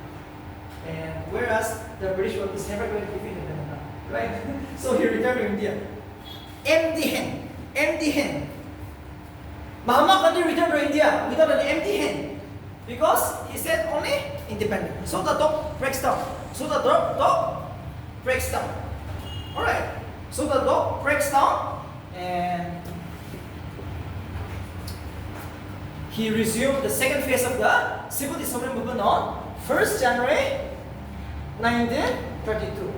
And whereas the British world is never going to give independence, right? So he returned to India. Empty hand. Mahatma Gandhi returned to India without an empty hand because he said only independent. So the dog breaks down. Alright. So the dog breaks down and he resumed the second phase of the civil disobedience movement on 1st January 1932.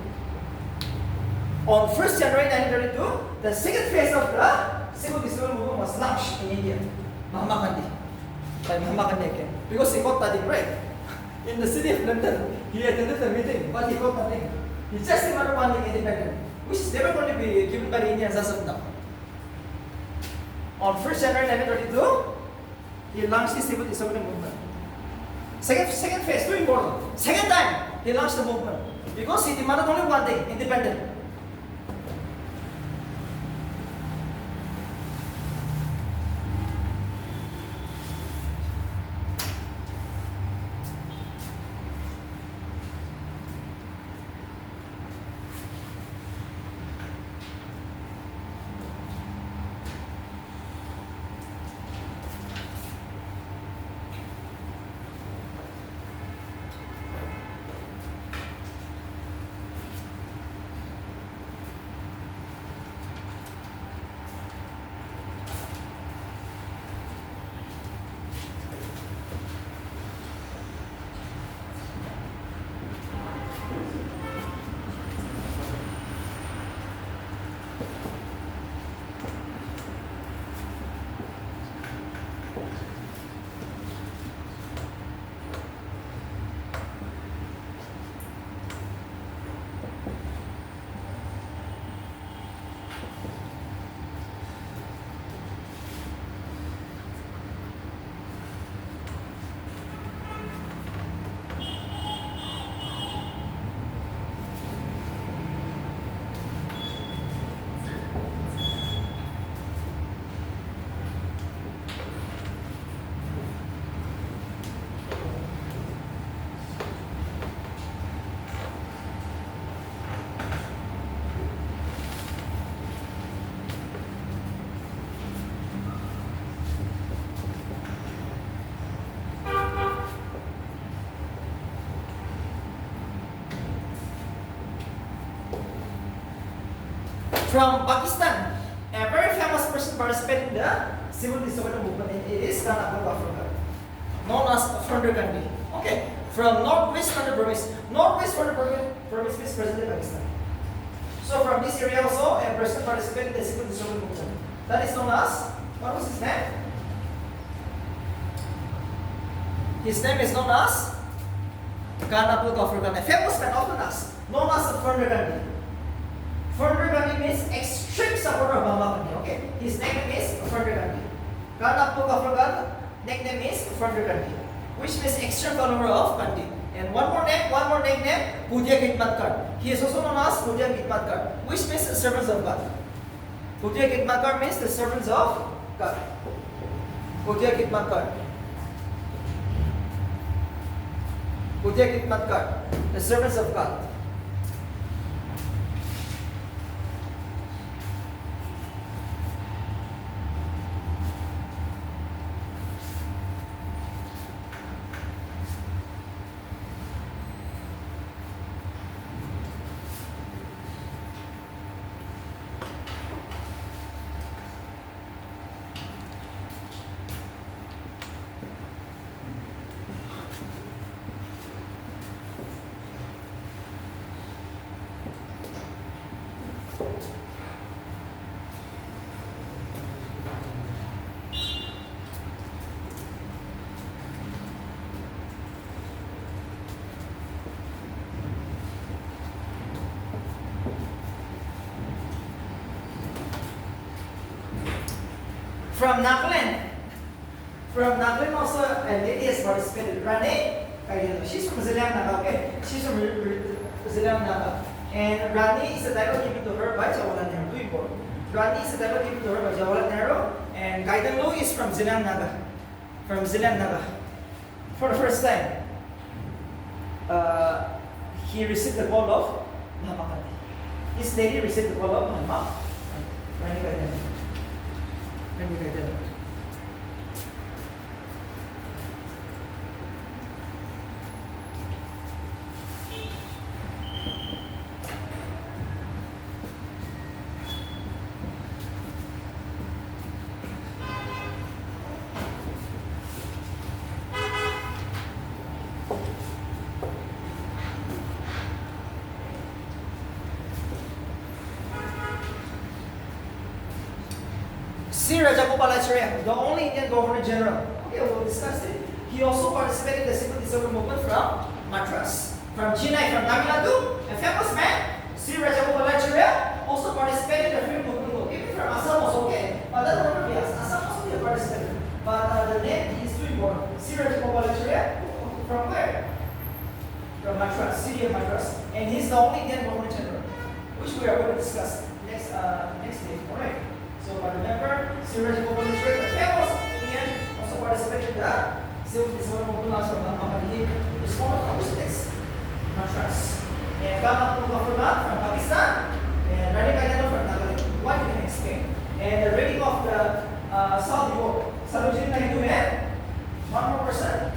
On 1st January 1932, the second phase of the civil disobedience movement was launched in India. Mahatma Gandhi. By Mahatma Gandhi again. Because he got nothing, right? In the city of London, he attended the meeting, but he got nothing. He just demanded one thing, independent, which is never going to be given by the Indians as of now. On 1st January 1932, he launched the civil disobedience movement. Second phase, too important. Second time, he launched the movement. Because he demanded only one thing, independent. from Pakistan. A very famous person participated in the civil disobedience movement. It is Gandhi, known as founder Gandhi. Okay, from northwest part of province. Northwest part of province is presently Pakistan. So from this area also, a person participated in the civil disobedience movement. That is known as, what was his name? His name is known as Gandhi, a famous man often asked, known as the founder Gandhi. Founder Gandhi means extreme supporter of Mahatma. Okay, his nickname is Founder Gandhi. Gandhi, nickname is Founder Gandhi, which means extreme follower of Gandhi. And one more nickname, Pujya Khidmatkar. He is also known as Pujya Khidmatkar, which means the servants of God. Pujya Khidmatkar means the servants of God. Pujya Khidmatkar. Pujya Khidmatkar, the servants of God. From Nagaland also a lady has participated. Rani, she's from Brazilian Naga, okay? She's from Brazilian Naga. And Rani is a title given to her by Jawaharlal Nehru. Too important. Rani is a title given to her by Jawaharlal Nehru. And Kaidan Lu is from Brazilian Naga. From Brazilian Naga. For the first time, he received the call of Mahatma Gandhi. This lady received the call of Mahatma Gandhi. The only Indian Governor General. Okay, we'll discuss it. He also participated in the civil disobedience movement from Madras. From Chennai, from Tamil Nadu, a famous man, Sri Rajagopalacharya, also participated in the freedom movement. Even from Assam also, okay. But that's not obvious. Assam also he participated. But the name is too important. Sri Rajagopalacharya, from where? From Madras, city of Madras. And he's the only Indian Governor General, which we are going to discuss next day. Alright. So, but remember, Sri Rajagopalacharya, the famous Indian, also participated in the civil disobedience movement from Mahatma Gandhi. It's one of the states, Madras. And Gandhi from Pakistan, and Radhika from Nagaland. What you can explain? And the rating of the South War. Sarojini Naidu and one more person.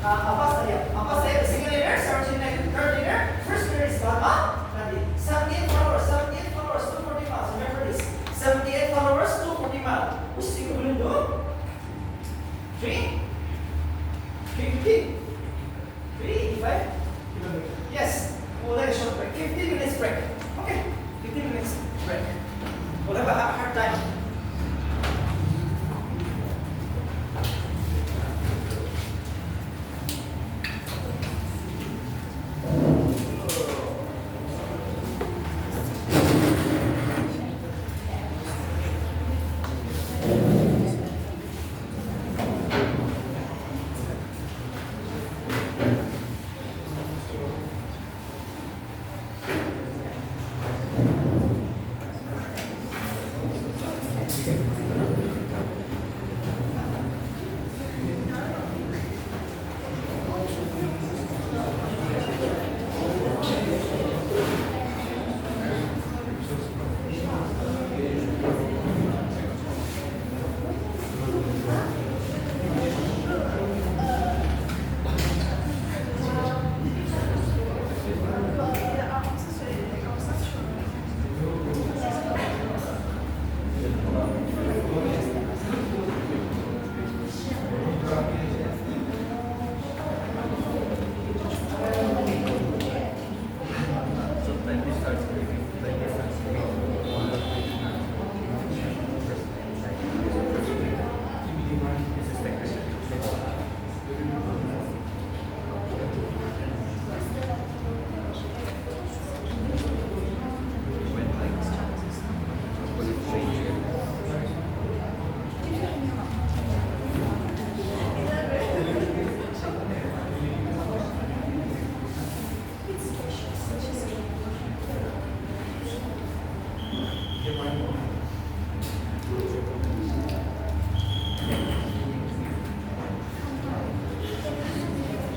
Abbas Tayyab, the second leader, Sarojini Naidu, third leader. First leader is Mahatma Gandhi. 78 followers, 240 miles. Remember this. 78 followers, 240 miles. Which is equivalent to 385 kilometers. Yes, we'll take a short break. 15 minutes break. Okay, 15 minutes break. We'll have a hard time. Sometimes it starts breaking, like it starts breaking. This is when like chances was it changing?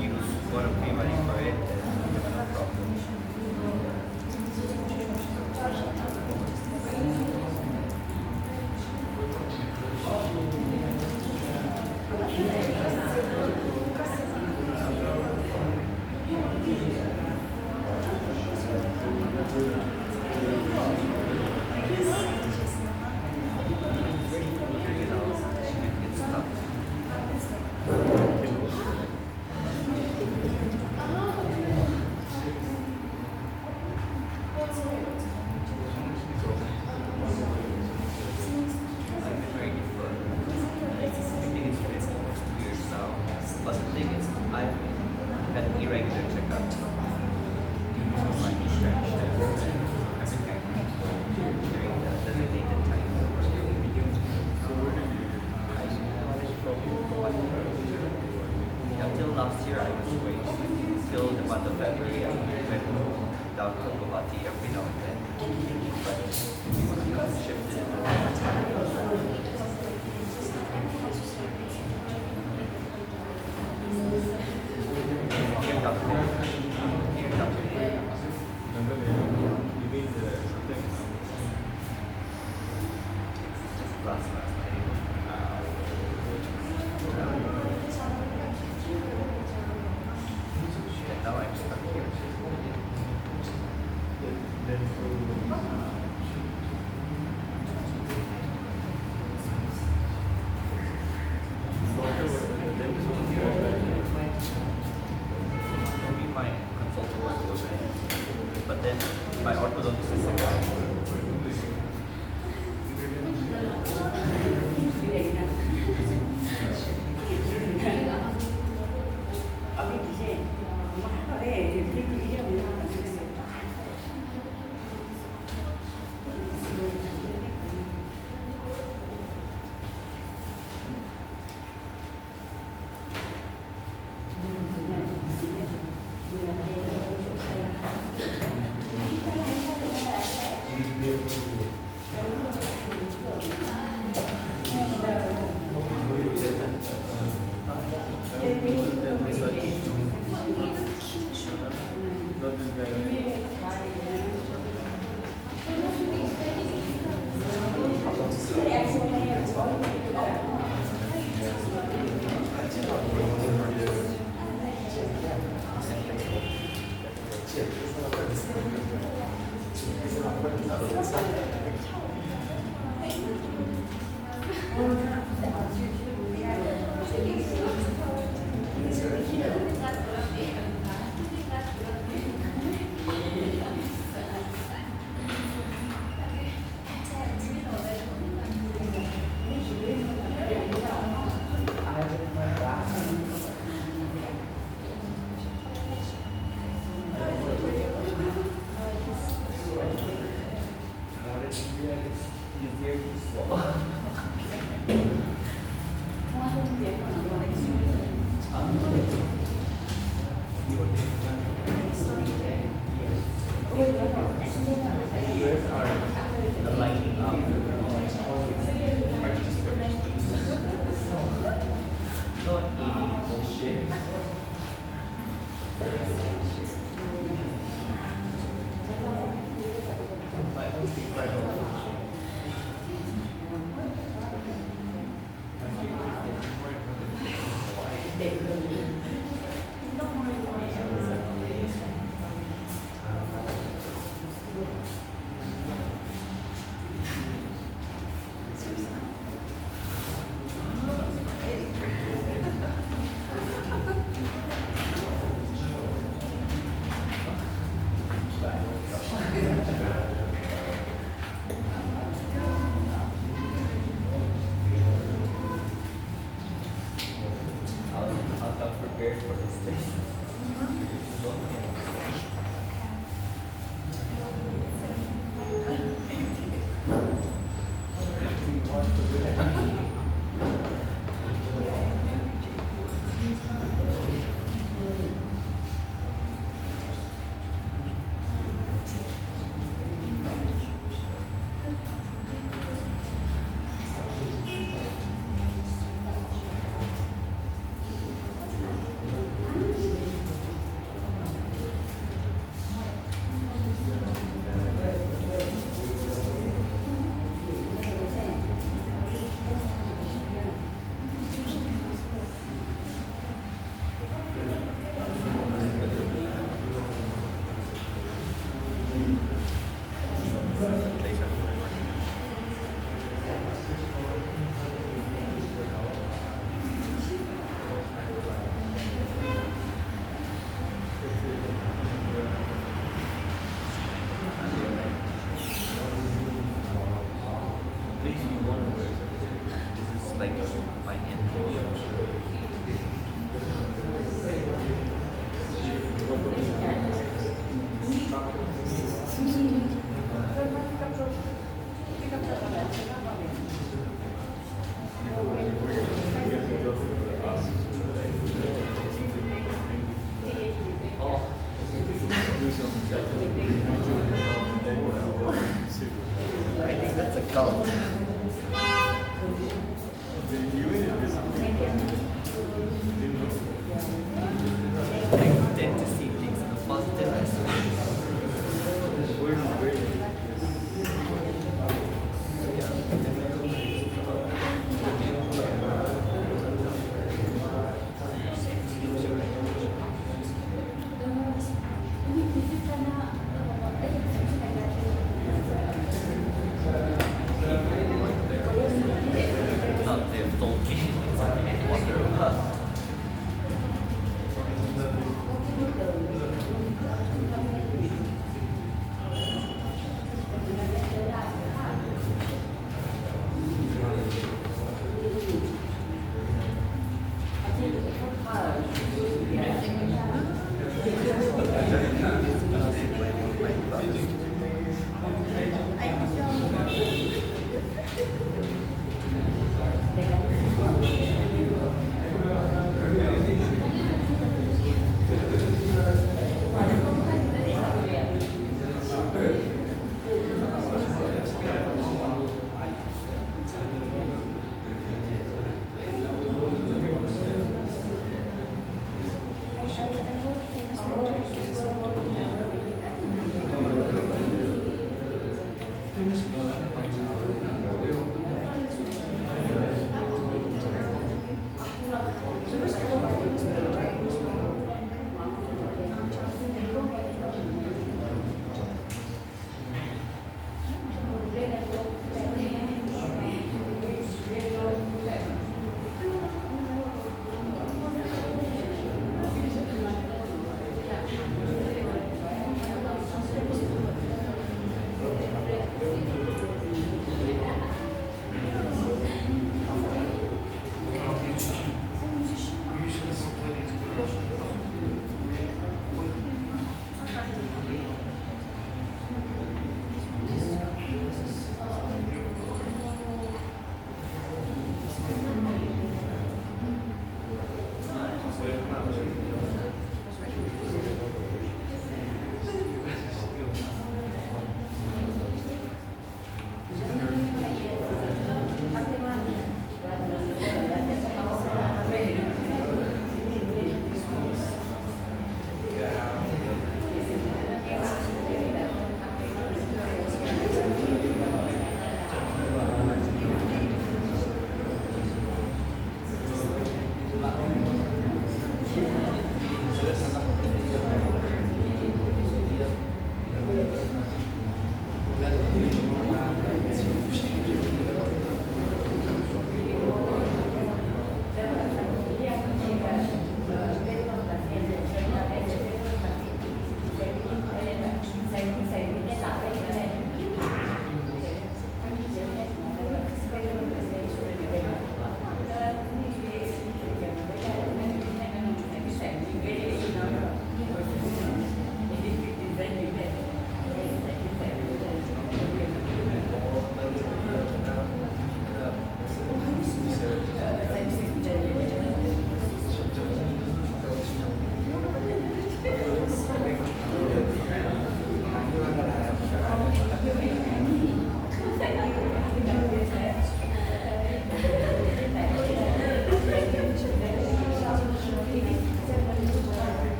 You want to pay money for it, then you have no problem. You know, it's tough. I've been very difficult. I think it's been almost 2 years now. But the thing is, I've had irregular checkups. My distraction. I've been during the designated time. Until last year, I was away. Till the month of February, I went down to Guwahati every now and then. But it shifted. Came down to came down to last and now I'm stuck here. Maybe my consultant was good, but then my orthodontist is sick. prepared for this test. This is like my I think that's a cult. I tend to see things in a positive aspect. Not they've told me it's okay. Wonder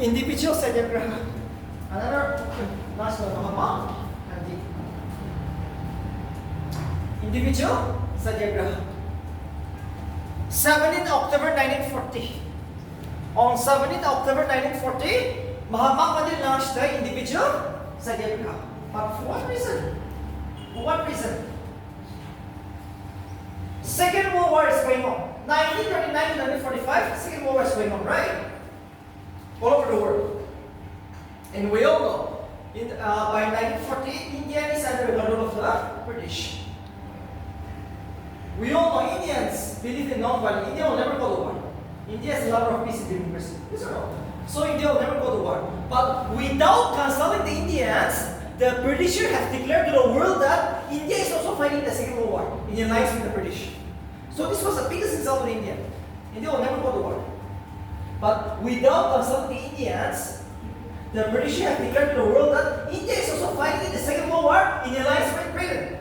Individual satyagraha. Another last one, Mahatma, Gandhi. Individual satyagraha. 17th October 1940. On 17th October 1940, Mahatma Gandhi launched the individual satyagraha. But for what reason? For what reason? Second World War is going on. 1939 to 1945, Second World War is going on, right? All over the world. And we all know, by 1940, India is under the control of the British. We all know Indians believe in non-violence. India will never go to war. India is a lover of peace and democracy. Yes or no? So India will never go to war. But without consulting the Indians, the British have declared to the world that India is also fighting the Second World War in alliance with the British. So this was the biggest insult to India. India will never go to war. But without consulting the Indians, the British have declared to the world that India is also fighting the Second World War in alliance with Britain.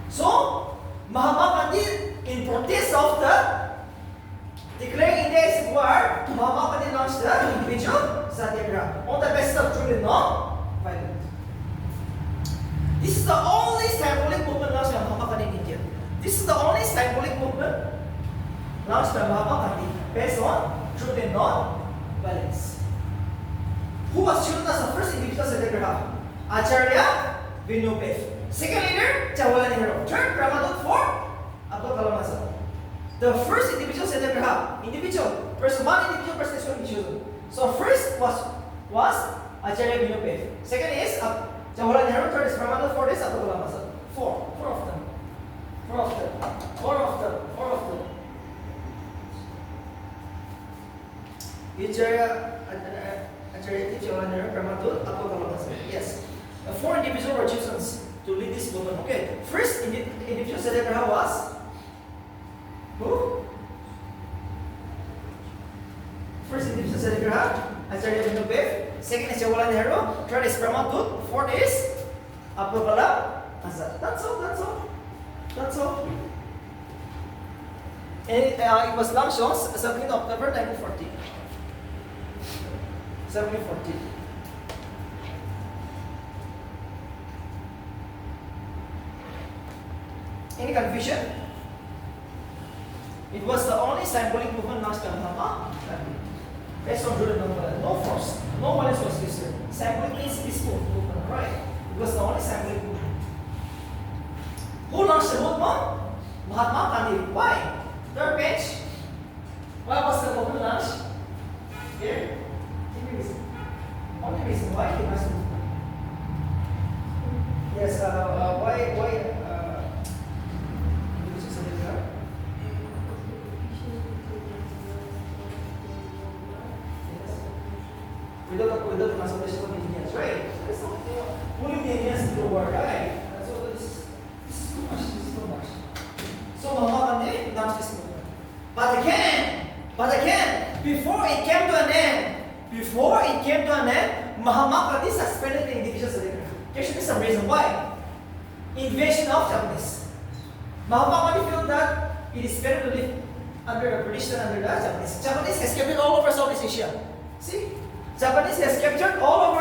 So, Mahatma Gandhi, in protest of the declaring India is at war, Mahatma Gandhi launched the individual satyagraha on the basis of truth and non-violence. This is the only symbolic movement launched by Mahatma Gandhi in India. This is the only symbolic movement launched by Mahatma Gandhi based on truth and non-violence. Who was chosen as the first individual satyagraha? Acharya Vinoba. Second leader, Jawaharlal Nehru. Third, Ramadhan. Fourth, Abdul Kalam Azad. The first individual satyagraha in individual person, one individual person is going to be chosen. So first was Acharya Vinoba. Second is Jawaharlal Nehru. Third is Ramanand. Fourth is Abdul Kalam Azad. Four of them. Acharya Jawaharlal Nehru, Ramanand, Abdul Kalam Azad. Yes. Four individuals were chosen to lead this movement. Okay. First individual Satyagraha was who? First individual Satyagraha, Acharya Vinoba. Second is Jawaharlal Nehru. Third is Ramanand. Fourth is Abdul Kalam Azad. That's all. And it was launched on 17 October 1940. 1740. Any confusion? It was the only symbolic movement launched by Mahatma Gandhi. Based on Judah no force, no violence was used. Symbolic means peaceful movement, right? It was the only symbolic movement. Who launched the movement? Mahatma Gandhi. Why? Third page. Why was the movement launched? Here. Only reason why he must. Yes. Why? Without the consultation of Indians, right? That's not pulling the Indians to the war, right? So this is too much. So Mahatma Gandhi launched this movement. But again, before it came to an end, Mahatma Gandhi suspended the individual Satyagraha. There should be some reason why. Invasion of Japanese. Mahatma Gandhi felt that it is better to live under the British than under the Japanese. Japanese has captured all over Southeast Asia. See? Japanese has captured all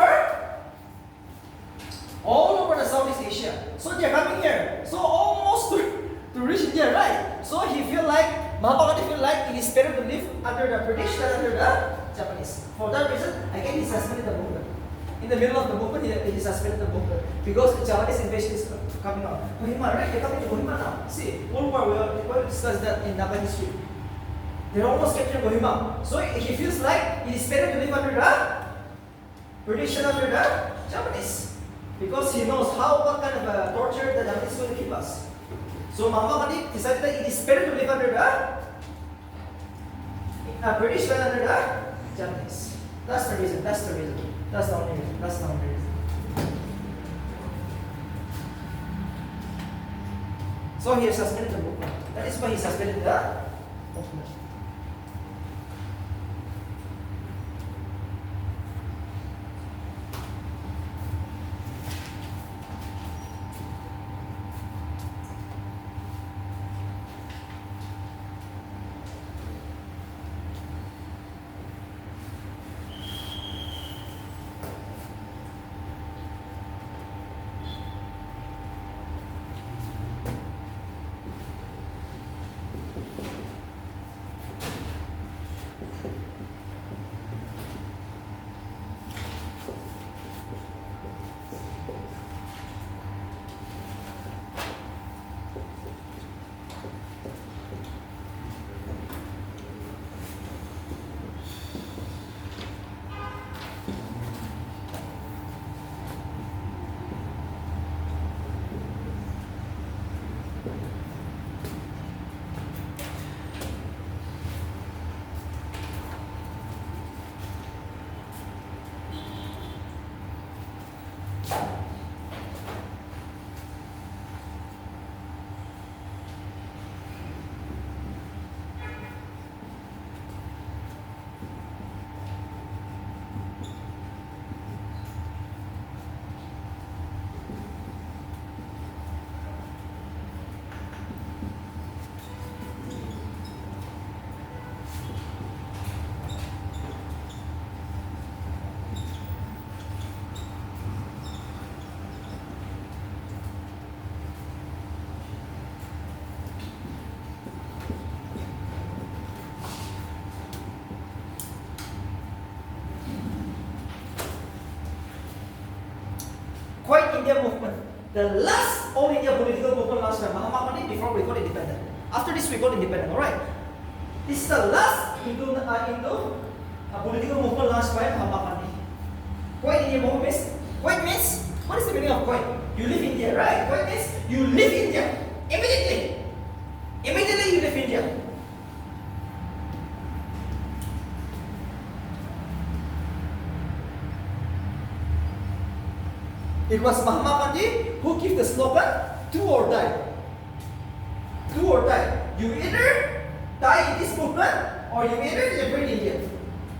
over the Southeast Asia. So they are coming here. So almost to reach India, right? So Mahatma Gandhi feel like it is better to live under the British than under the Japanese. For that reason, again he suspended the movement. In the middle of the movement, he suspended the movement because the Japanese invasion is coming out. Kohima, right? They're coming to Kohima now. See, World War, we're going to discuss that in Naka history. They're almost capturing Kohima. So he feels like it is better to live under the British than under the Japanese. Because he knows what kind of torture the Japanese is going to give us. So Mahatma Gandhi decided that it is better to live under the British than under the Japanese. That's the reason. That's the only reason. So he suspended the movement. That is why he suspended the movement. Quiet India movement. The last all India political movement launched by Mahatma Gandhi before we got independent. After this we got independent, alright? This is the last Hindu political movement launched by Mahatma Gandhi. Quit India movement means, quit means, what is the meaning of quit? You leave India, right? Quit means you leave India immediately. Immediately you leave India. It was Mahatma Gandhi who gave the slogan, do or die. Do or die. You either die in this movement or you either liberate India.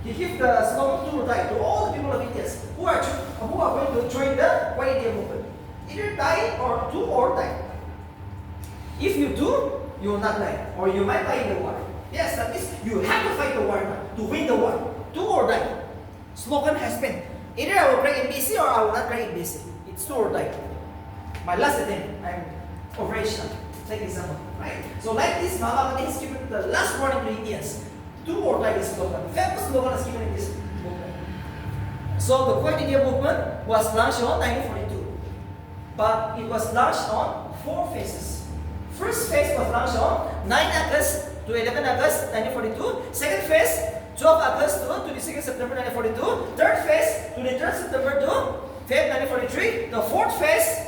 He gave the slogan, do or die, to all the people of India who are going to join the White India movement. Either die or do or die. If you do, you will not die, or you might die in the war. Yes, that means you have to fight the war to win the war. Do or die. Slogan has been, either I will crack NBC or I will not crack NBC. It's do or die. My last attempt, I'm operational. Take example, right? So like this, Mahatma Gandhi has given the last warning to Indians. Do or die is slogan. Famous slogan is given in this movement. So the Quit India movement was launched on 1942. But it was launched on 4 phases. First phase was launched on 9 August to 11 August 1942. Second phase, 12 August to 22 September 1942. Third phase, 23 September to Feb 1943. The fourth phase,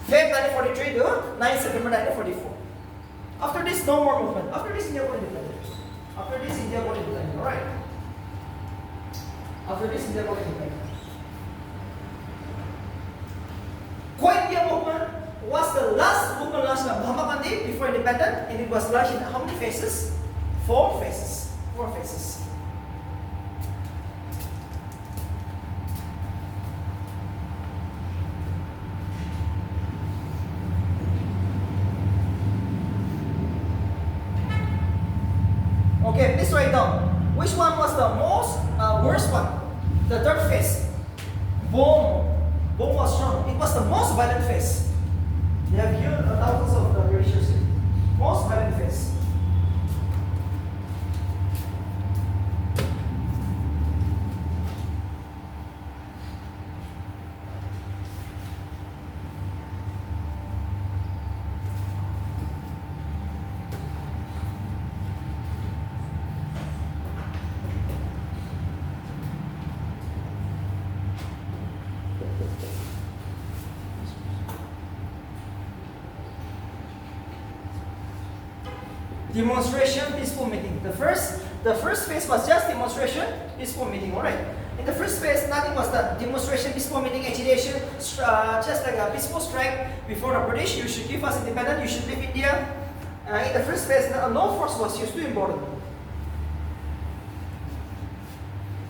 Feb 1943 to 9 September 1944. After this, no more movement. After this, India got independent. After this, India got independent. Alright. After this, India got independent. Quit India movement was the last movement launched by Mahatma Gandhi before independence, and it was launched in how many phases? 4 phases. 4 phases. Okay, please write down. Which one was the most worst one? The third phase. Bomb was strong. It was the most violent phase. They have here thousands of the glaciers. Most violent phase. Demonstration, peaceful meeting. The first phase was just demonstration, peaceful meeting. Alright. In the first phase, nothing was done. Demonstration, peaceful meeting, agitation, just like a peaceful strike before the British. You should give us independence. You should leave India. In the first phase, no force was used. Too important.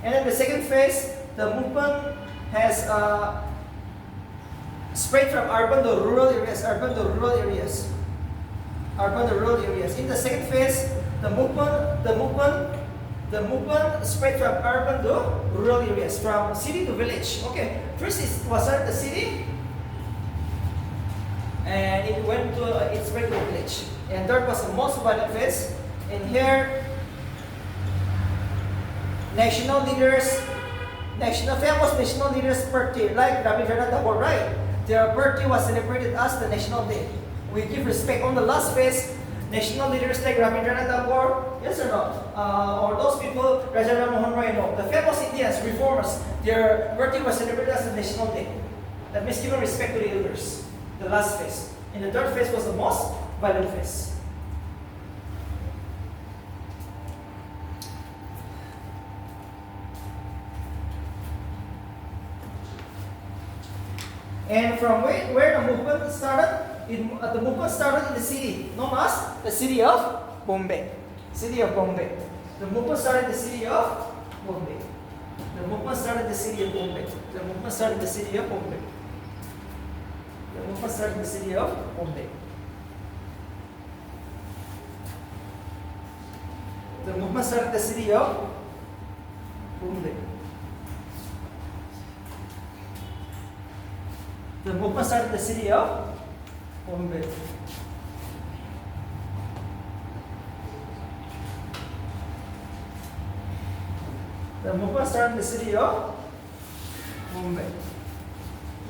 And then the second phase, the movement has spread from urban to rural areas. Urban to rural areas. Urban to rural areas. In the second phase, the movement spread from urban to rural areas, from city to village. Okay, first it was at the city, and it spread to village. And that was the most violent phase. And here, famous national leaders' birthday, like Rabindranath Tagore, right? Their birthday was celebrated as the National Day. We give respect on the last phase. National leaders like Rabindranath Tagore, yes or no? Or those people, Raja Ram Mohan Roy, no. The famous Indians, reformers, their birthday was celebrated as the National Day. That means giving respect to the elders. The last phase. And the third phase was the most violent phase. And from where the movement started, the movement started in the city, known as the city of Bombay. City of Bombay. The movement started in the city of Bombay. The movement started in the city of Bombay. The movement started in the city of Bombay. The movement started in the city of Bombay. The movement started in the city of Bombay. The movement started in the city of Bombay. The movement started in the city of Bombay.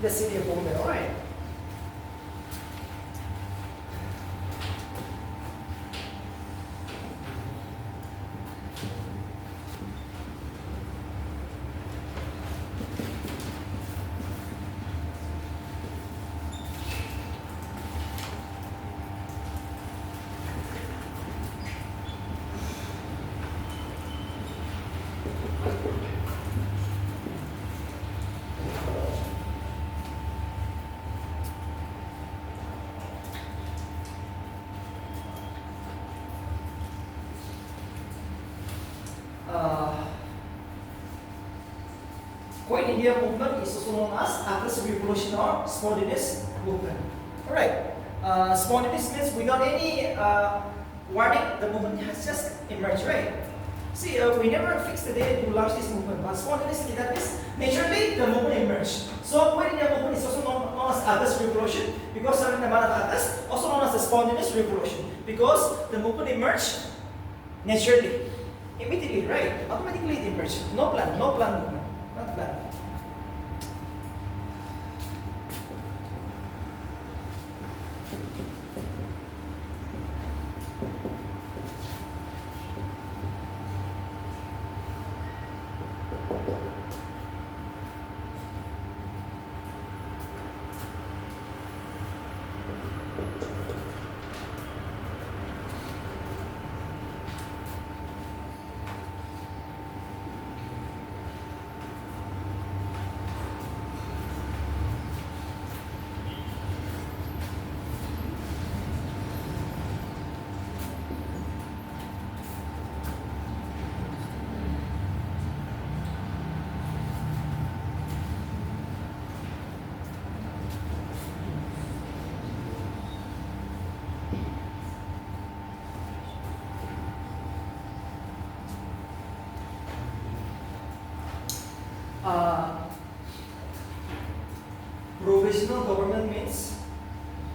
The city of Bombay, alright. Quit India movement is also known as Atlas Revolution or spontaneous movement. Alright, spontaneous means without any warning, the movement has just emerged, right? See, we never fixed the day to launch this movement, but spontaneously, that means naturally the movement emerged. So Quit India movement is also known as Atlas Revolution because certain amount of Atlas, also known as the spontaneous revolution because the movement emerged naturally, immediately, right? Automatically it emerged. No plan movement. Not bad. Provisional government means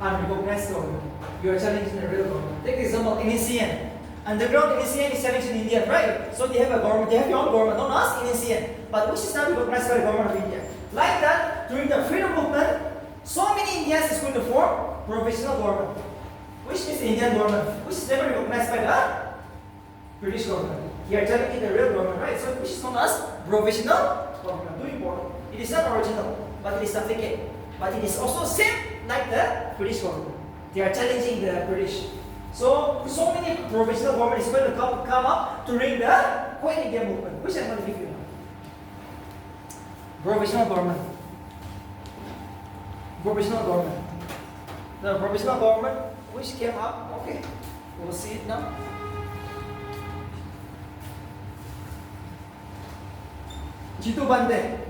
unrecognized government. You are challenging the real government. Take example, Indonesian. Underground Indonesian is challenging India, right? So they have a government, they have their own government, known as Indonesian, but which is not recognized by the government of India. Like that, during the freedom movement, so many Indians is going to form provisional government, which is the Indian government, which is never recognized by the British government. They are challenging the real government, right? So which is known as provisional government. Too important. It is not original, but it is duplicate. But it is also same like the British government. They are challenging the British. So many provisional government is going to come up during the Quit India movement, which I'm going to give you now. Provisional government. Provisional government. The provisional government which came up, okay, we'll see it now. Jitu Bande.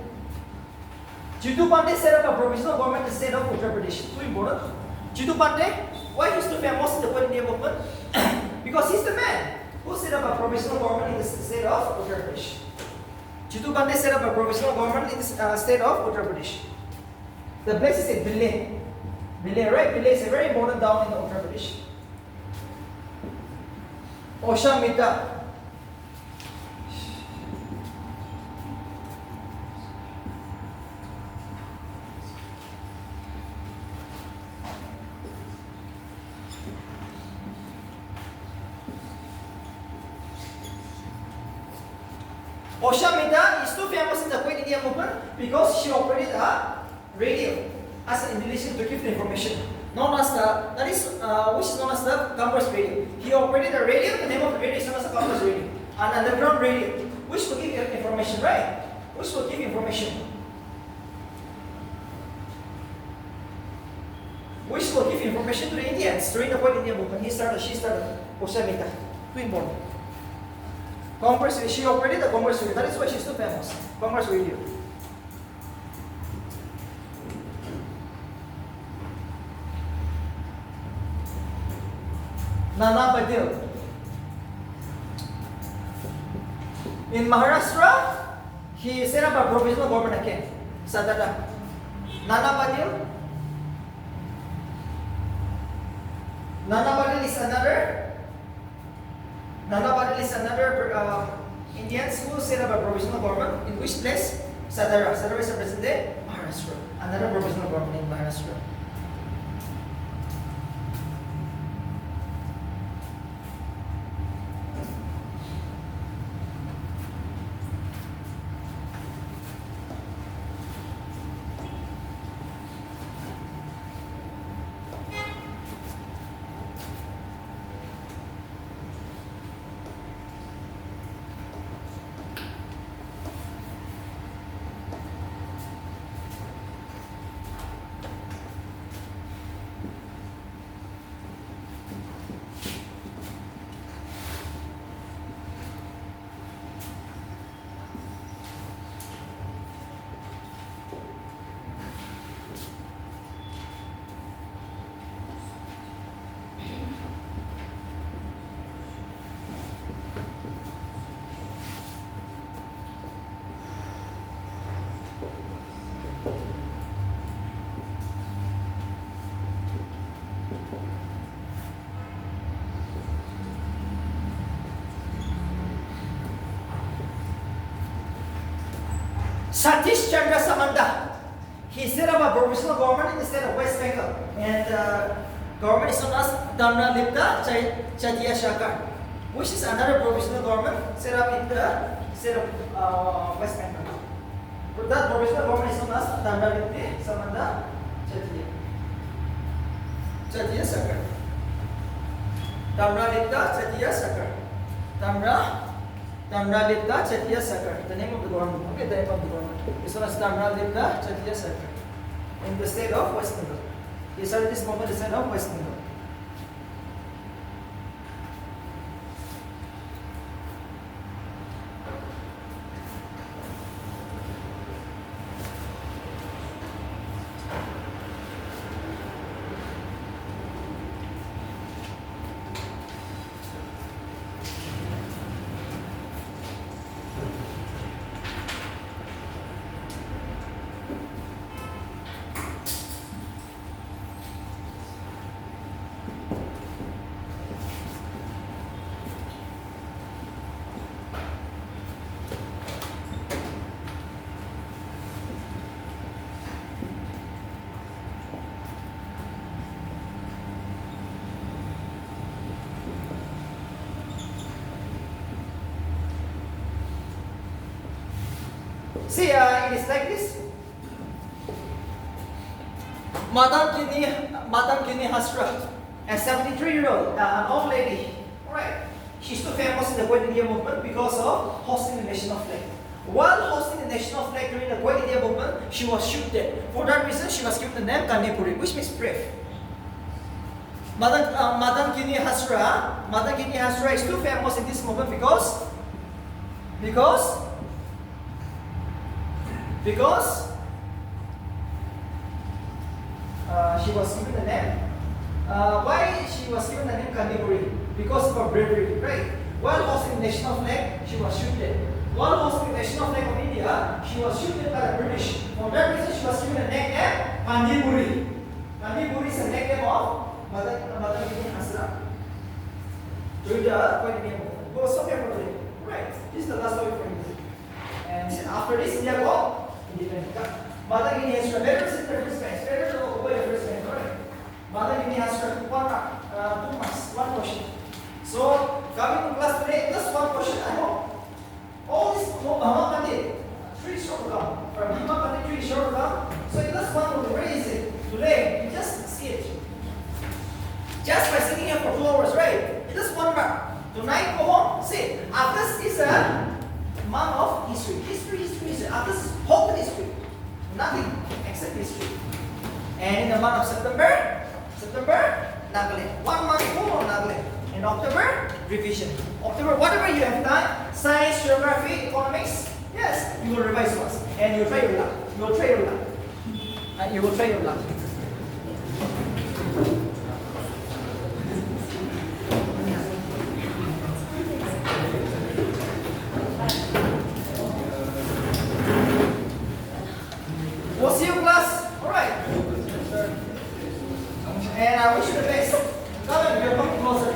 Jitu Bande set up a provisional government in the state of Uttar Pradesh. Too important. Jitu Bande, why he's too famous in the Quit India movement? Because he's the man who set up a provisional government in the state of Uttar Pradesh. Jitu Bande set up a provisional government in the state of Uttar Pradesh. The place is in Bhilai. Bhilai, right? Bhilai is a very important town in Uttar Pradesh. Oshamita. Oshamita is too famous in the Quit India movement because she operated a radio as an Indonesian to give the information. Known as which is known as the Converse radio. He operated a radio, the name of the radio is known as the Converse radio. An underground radio, which will give information, right? Which will give information. Which will give information to the Indians during the Quit India movement. She started Oshamita. Too important. Converse, she operated the Converse radio. That is why she's so famous. Converse radio. Nana Patil. In Maharashtra, he set up a provisional government again. Sadada. Nana Patil. Nana Patil is another. Nana Patil is another Indians who set up a provisional government in which place? Sadara. Sadara is the present day Maharashtra. Another provisional government in Maharashtra. Satish Chandra Samanta. He set up a provisional government in the state of West Bengal. And government is known as Damra Lipta Chatia Shakar, which is another provisional government set up in the state of West Bengal. But that provisional government is known as Damra Lipta Samanta Chatia Shakar. Damra Lipta Chatia Shakar. Damra Lipta Chatia Shakar. The name of the government. Okay, the name of the government. This one is Damra Lipta Chatia Shakar. In the state of West Bengal. He started this movement in the state of West Bengal. See, it is like this. Madam Kini Hasra, a 73-year-old, an old lady. Alright. She's too famous in the Quit India movement because of hosting the national flag. While hosting the national flag during the Quit India movement, she was shot dead. For that reason, she was given the name Kanipuri, which means brave. Madam Kini Hasra is too famous in this movement because she was given the name. Why she was given the name Kanipuri? Because of her bravery, right? While hosting the national flag, she was shot dead. While hosting the national flag of India, she was shot dead by the British. For that reason, she was given the nickname Kanipuri. Kanipuri is a nickname of Madam Kini Hasra. During the Quit India movement. It was so famous. Right. This is the last story for India. And after this, India got independent. Mother Kini Hasra, better sit the first bench. Better to obey the first bench. Alright. Mother Kini Hasra, 2 marks, 1 question. So, coming to class today, just 1 question. I hope all this Mahatma did 3 short to come. From Mahatma 3 short to come. So, just 1 will be very easy. Today, you just see it. Just by sitting here for 2 hours, right? Just 1 mark. Tonight, go home. See, after this is a month of history. History. After this is whole history. Nothing except history. And in the month of September, Nagaland. 1 month full of Nagaland. In October, revision. October, whatever you have done, science, geography, economics, yes, you will revise once. And you will try your luck. You will try your luck. We'll see you, class. Alright. And I wish you the best. Come on, we're coming closer.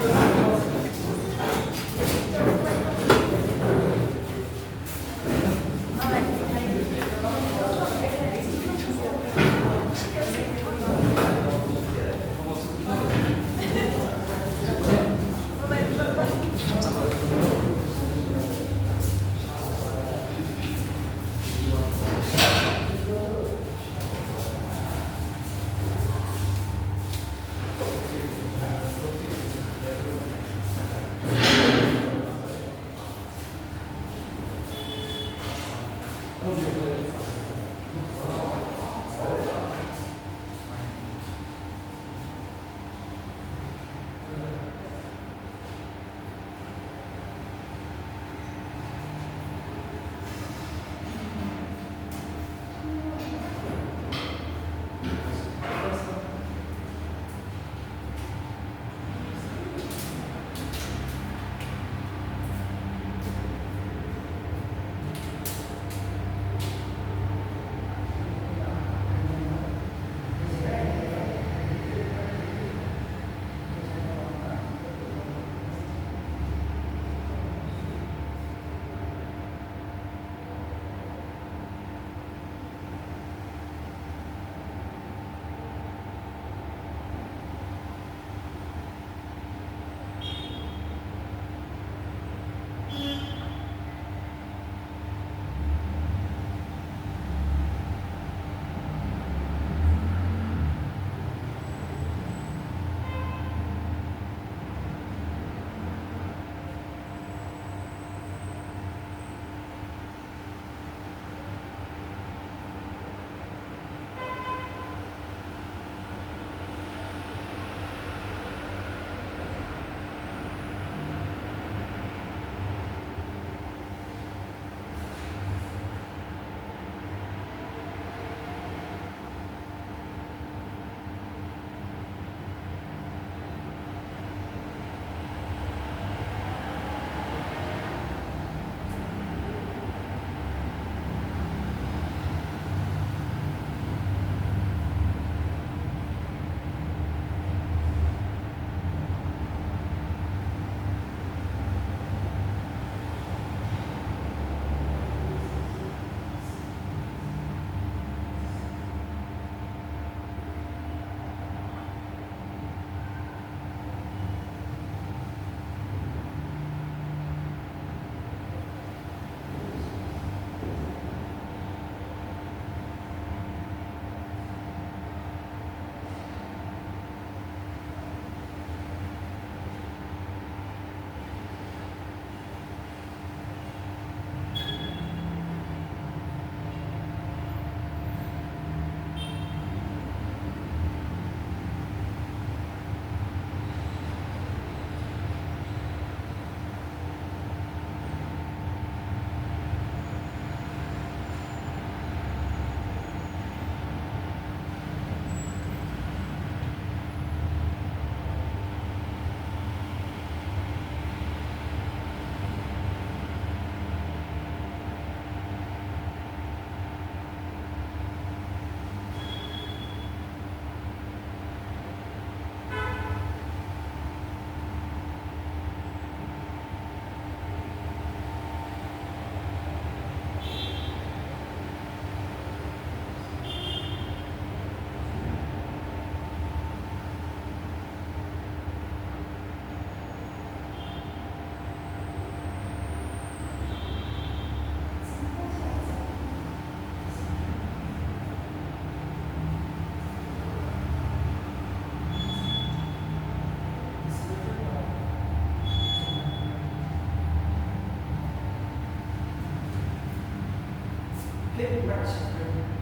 Flip it back.